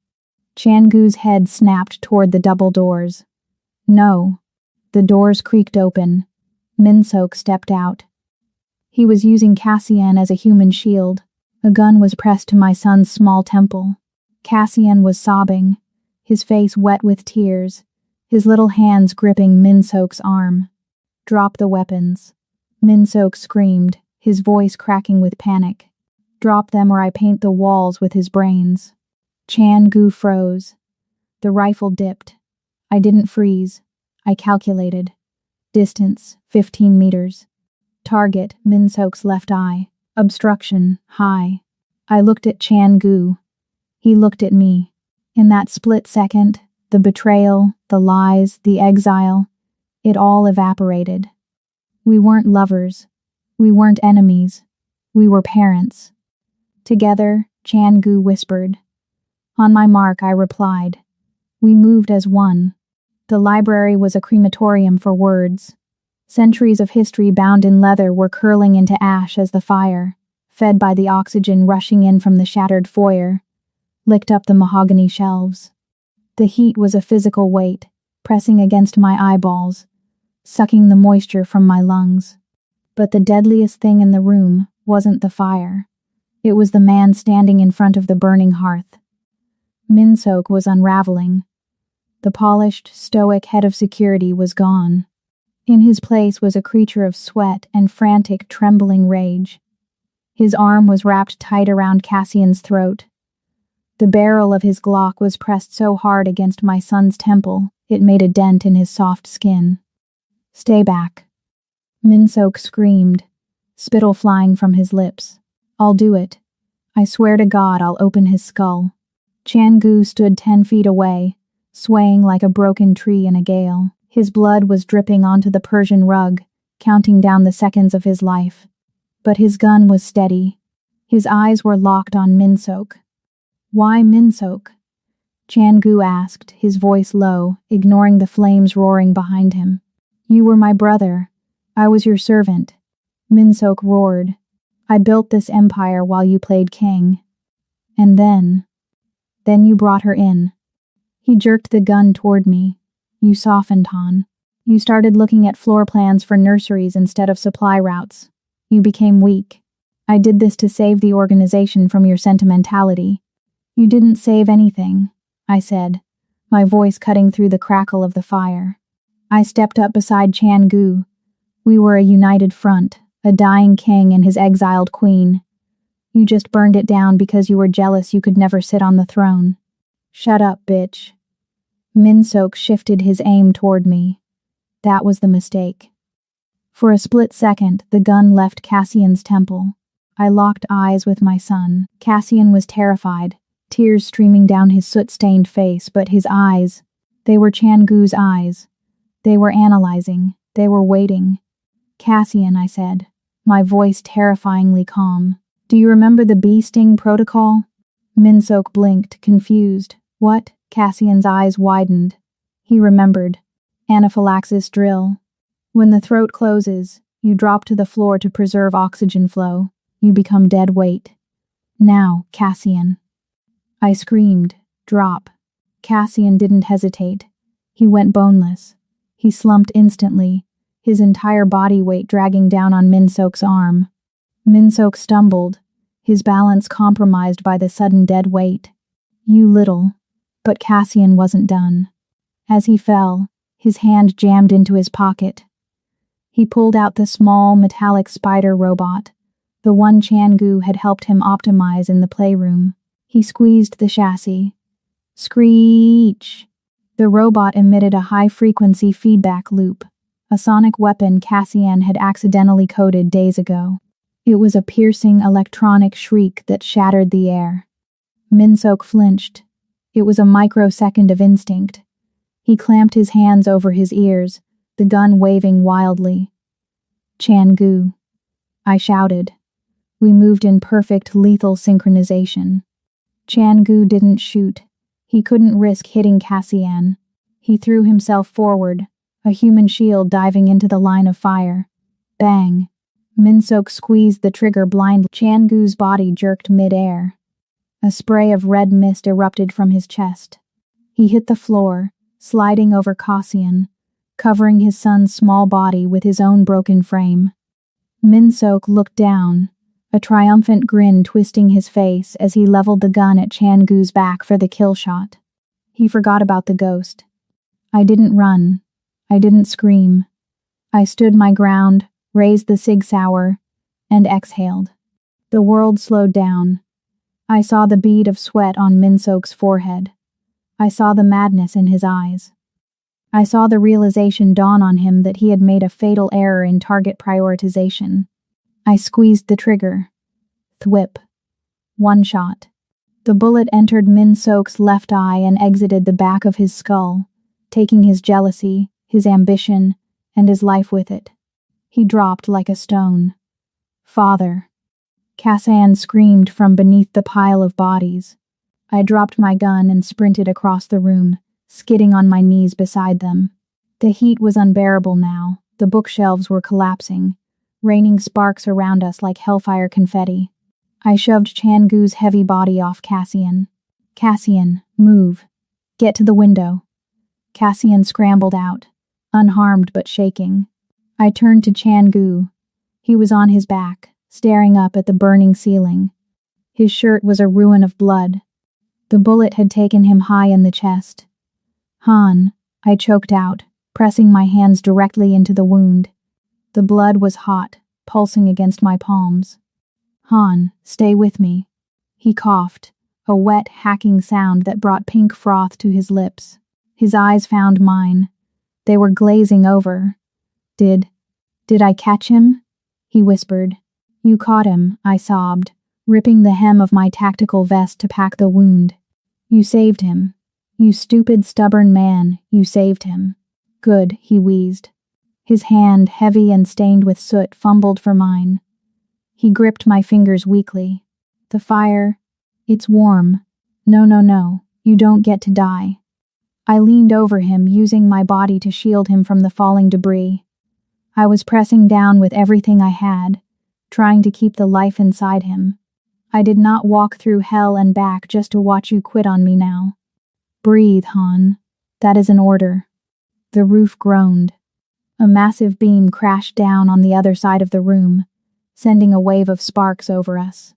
Changu's head snapped toward the double doors. No. The doors creaked open. Minsok stepped out. He was using Cassian as a human shield. A gun was pressed to my son's small temple. Cassian was sobbing, his face wet with tears, his little hands gripping Minsok's arm. Drop the weapons. Minsok screamed, his voice cracking with panic. Drop them or I paint the walls with his brains. Changu froze. The rifle dipped. I didn't freeze. I calculated. Distance, 15 meters. Target, Minsok's left eye. Obstruction, high. I looked at Changu. He looked at me. In that split second, the betrayal, the lies, the exile, it all evaporated. We weren't lovers. We weren't enemies. We were parents. Together, Changu whispered. On my mark, I replied. We moved as one. The library was a crematorium for words. Centuries of history bound in leather were curling into ash as the fire, fed by the oxygen rushing in from the shattered foyer, licked up the mahogany shelves. The heat was a physical weight, pressing against my eyeballs, sucking the moisture from my lungs. But the deadliest thing in the room wasn't the fire. It was the man standing in front of the burning hearth. Minsok was unraveling. The polished, stoic head of security was gone. In his place was a creature of sweat and frantic, trembling rage. His arm was wrapped tight around Cassian's throat. The barrel of his Glock was pressed so hard against my son's temple, it made a dent in his soft skin. Stay back. Minsok screamed, spittle flying from his lips. I'll do it. I swear to God I'll open his skull. Changu stood 10 feet away, swaying like a broken tree in a gale. His blood was dripping onto the Persian rug, counting down the seconds of his life. But his gun was steady. His eyes were locked on Minsok. Why Minsok? Changu asked, his voice low, ignoring the flames roaring behind him. You were my brother. I was your servant. Minsok roared. I built this empire while you played king. And then you brought her in. He jerked the gun toward me. You softened, Han. You started looking at floor plans for nurseries instead of supply routes. You became weak. I did this to save the organization from your sentimentality. You didn't save anything, I said, my voice cutting through the crackle of the fire. I stepped up beside Changu. We were a united front, a dying king and his exiled queen. You just burned it down because you were jealous you could never sit on the throne. Shut up, bitch. Minsok shifted his aim toward me. That was the mistake. For a split second, the gun left Cassian's temple. I locked eyes with my son. Cassian was terrified, tears streaming down his soot-stained face, but his eyes, they were Changu's eyes. They were analyzing. They were waiting. Cassian, I said, my voice terrifyingly calm. Do you remember the bee sting protocol? Minsok blinked, confused. What? Cassian's eyes widened. He remembered. Anaphylaxis drill. When the throat closes, you drop to the floor to preserve oxygen flow. You become dead weight. Now, Cassian. I screamed. Drop. Cassian didn't hesitate. He went boneless. He slumped instantly, his entire body weight dragging down on Minsok's arm. Minsok stumbled, his balance compromised by the sudden dead weight. You little. But Cassian wasn't done. As he fell, his hand jammed into his pocket. He pulled out the small, metallic spider robot, the one Changu had helped him optimize in the playroom. He squeezed the chassis. Screech! The robot emitted a high-frequency feedback loop, a sonic weapon Cassian had accidentally coded days ago. It was a piercing electronic shriek that shattered the air. Minsok flinched. It was a microsecond of instinct. He clamped his hands over his ears, the gun waving wildly. "Chan-gu," I shouted. We moved in perfect lethal synchronization. Chan-gu didn't shoot. He couldn't risk hitting Cassian. He threw himself forward, a human shield diving into the line of fire. Bang! Minsok squeezed the trigger blindly. Chan-gu's body jerked mid-air. A spray of red mist erupted from his chest. He hit the floor, sliding over Cassian, covering his son's small body with his own broken frame. Minsok looked down, a triumphant grin twisting his face as he leveled the gun at Chan-gu's back for the kill shot. He forgot about the ghost. I didn't run. I didn't scream. I stood my ground, raised the Sig Sauer, and exhaled. The world slowed down. I saw the bead of sweat on Minsok's forehead. I saw the madness in his eyes. I saw the realization dawn on him that he had made a fatal error in target prioritization. I squeezed the trigger. Thwip. One shot. The bullet entered Minsok's left eye and exited the back of his skull, taking his jealousy, his ambition, and his life with it. He dropped like a stone. "Father." Cassian screamed from beneath the pile of bodies. I dropped my gun and sprinted across the room, skidding on my knees beside them. The heat was unbearable now. The bookshelves were collapsing, raining sparks around us like hellfire confetti. I shoved Chan-gu's heavy body off Cassian. "Cassian, move. Get to the window." Cassian scrambled out, unharmed but shaking. I turned to Chan-gu. He was on his back, staring up at the burning ceiling. His shirt was a ruin of blood. The bullet had taken him high in the chest. "Han," I choked out, pressing my hands directly into the wound. The blood was hot, pulsing against my palms. "Han, stay with me." He coughed, a wet, hacking sound that brought pink froth to his lips. His eyes found mine. They were glazing over. Did I catch him?" he whispered. "You caught him," I sobbed, ripping the hem of my tactical vest to pack the wound. "You saved him. You stupid, stubborn man, you saved him." "Good," he wheezed. His hand, heavy and stained with soot, fumbled for mine. He gripped my fingers weakly. "The fire, it's warm. No, you don't get to die." I leaned over him, using my body to shield him from the falling debris. I was pressing down with everything I had, trying to keep the life inside him. I did not walk through hell and back just to watch you quit on me now. "Breathe, Han. That is an order." The roof groaned. A massive beam crashed down on the other side of the room, sending a wave of sparks over us.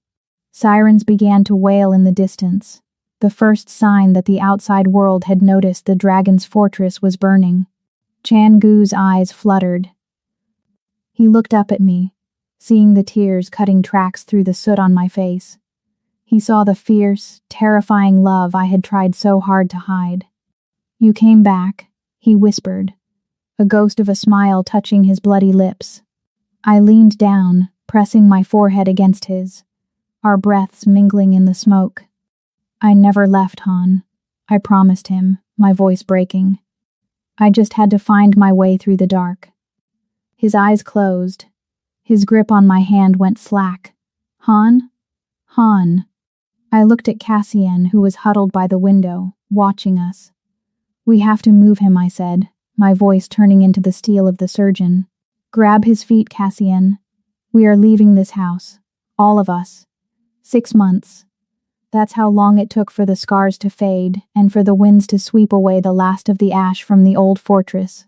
Sirens began to wail in the distance, the first sign that the outside world had noticed the dragon's fortress was burning. Chan-gu's eyes fluttered. He looked up at me, seeing the tears cutting tracks through the soot on my face. He saw the fierce, terrifying love I had tried so hard to hide. "You came back," he whispered, a ghost of a smile touching his bloody lips. I leaned down, pressing my forehead against his, our breaths mingling in the smoke. "I never left, Han," I promised him, my voice breaking. "I just had to find my way through the dark." His eyes closed. His grip on my hand went slack. "Han? Han." I looked at Cassian, who was huddled by the window, watching us. "We have to move him," I said, my voice turning into the steel of the surgeon. "Grab his feet, Cassian. We are leaving this house. All of us. 6 months. That's how long it took for the scars to fade and for the winds to sweep away the last of the ash from the old fortress.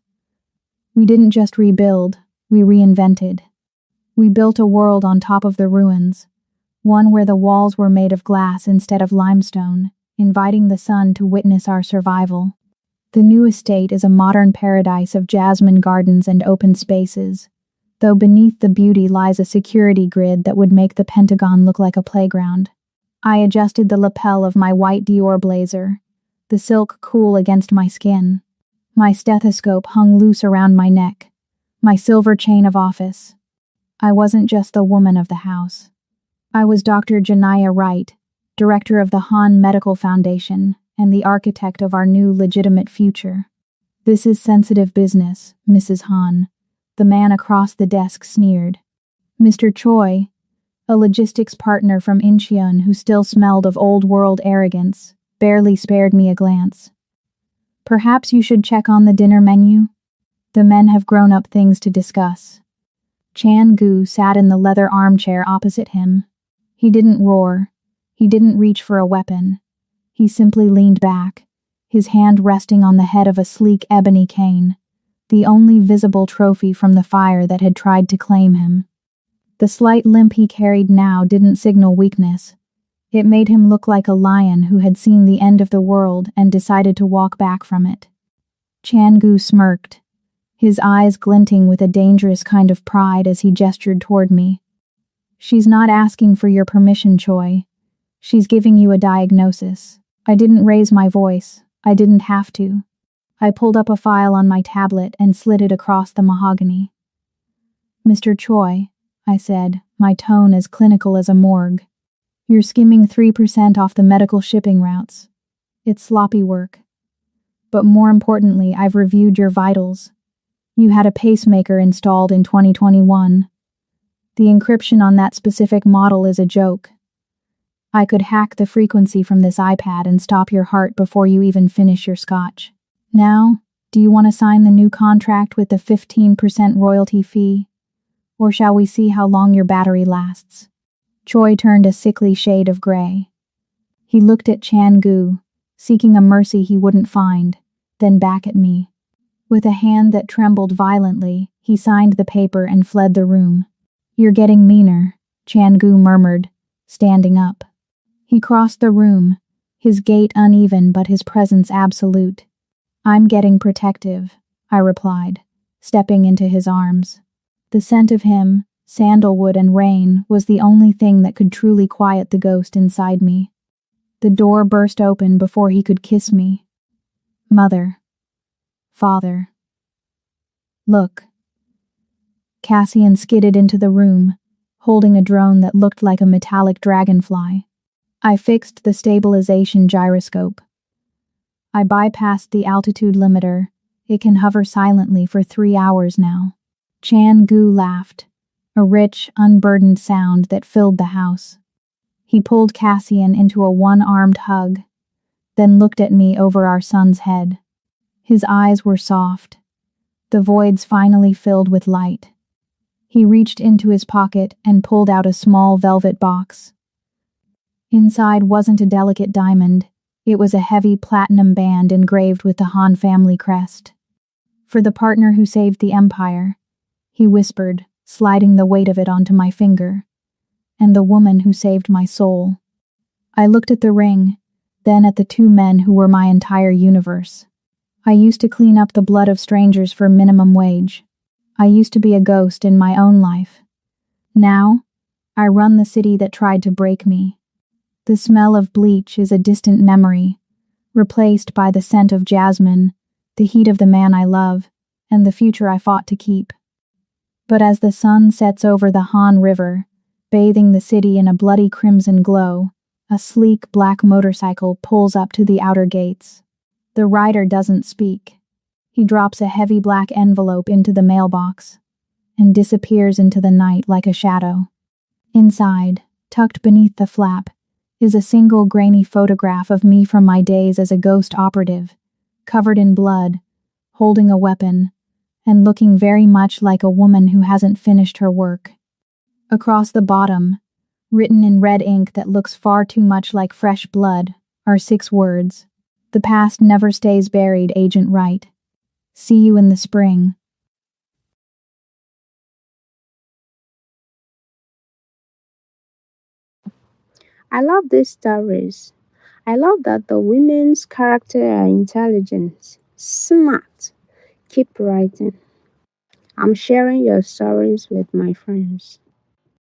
We didn't just rebuild, we reinvented. We built a world on top of the ruins, one where the walls were made of glass instead of limestone, inviting the sun to witness our survival. The new estate is a modern paradise of jasmine gardens and open spaces, though beneath the beauty lies a security grid that would make the Pentagon look like a playground. I adjusted the lapel of my white Dior blazer, the silk cool against my skin. My stethoscope hung loose around my neck, My silver chain of office. I wasn't just the woman of the house. I was Dr. Janaya Wright, director of the Han Medical Foundation and the architect of our new legitimate future. This is sensitive business, Mrs. Han. The man across the desk sneered. Mr. Choi, a logistics partner from Incheon who still smelled of old-world arrogance, barely spared me a glance. Perhaps you should check on the dinner menu? The men have grown-up things to discuss. Chan Gu sat in the leather armchair opposite him. He didn't roar. He didn't reach for a weapon. He simply leaned back, his hand resting on the head of a sleek ebony cane, the only visible trophy from the fire that had tried to claim him. The slight limp he carried now didn't signal weakness. It made him look like a lion who had seen the end of the world and decided to walk back from it. Chan Gu smirked, his eyes glinting with a dangerous kind of pride as he gestured toward me. She's not asking for your permission, Choi. She's giving you a diagnosis. I didn't raise my voice. I didn't have to. I pulled up a file on my tablet and slid it across the mahogany. Mr. Choi, I said, my tone as clinical as a morgue. You're skimming 3% off the medical shipping routes. It's sloppy work. But more importantly, I've reviewed your vitals. You had a pacemaker installed in 2021. The encryption on that specific model is a joke. I could hack the frequency from this iPad and stop your heart before you even finish your scotch. Now, do you want to sign the new contract with the 15% royalty fee? Or shall we see how long your battery lasts? Choi turned a sickly shade of gray. He looked at Chan Gu, seeking a mercy he wouldn't find, then back at me. With a hand that trembled violently, he signed the paper and fled the room. You're getting meaner, Chan Gu murmured, standing up. He crossed the room, his gait uneven but his presence absolute. I'm getting protective, I replied, stepping into his arms. The scent of him, sandalwood and rain, was the only thing that could truly quiet the ghost inside me. The door burst open before he could kiss me. Mother. Father. Look. Cassian skidded into the room, holding a drone that looked like a metallic dragonfly. I fixed the stabilization gyroscope. I bypassed the altitude limiter. It can hover silently for 3 hours now. Chan Gu laughed, a rich, unburdened sound that filled the house. He pulled Cassian into a one-armed hug, then looked at me over our son's head. His eyes were soft, the voids finally filled with light. He reached into his pocket and pulled out a small velvet box. Inside wasn't a delicate diamond, it was a heavy platinum band engraved with the Han family crest. For the partner who saved the Empire, he whispered, sliding the weight of it onto my finger, and the woman who saved my soul. I looked at the ring, then at the two men who were my entire universe. I used to clean up the blood of strangers for minimum wage. I used to be a ghost in my own life. Now, I run the city that tried to break me. The smell of bleach is a distant memory, replaced by the scent of jasmine, the heat of the man I love, and the future I fought to keep. But as the sun sets over the Han River, bathing the city in a bloody crimson glow, a sleek black motorcycle pulls up to the outer gates. The rider doesn't speak. He drops a heavy black envelope into the mailbox and disappears into the night like a shadow. Inside, tucked beneath the flap, is a single grainy photograph of me from my days as a ghost operative, covered in blood, holding a weapon, and looking very much like a woman who hasn't finished her work. Across the bottom, written in red ink that looks far too much like fresh blood, are 6 words. The past never stays buried, Agent Wright. See you in the spring. I love these stories. I love that the women's character are intelligent, smart. Keep writing. I'm sharing your stories with my friends.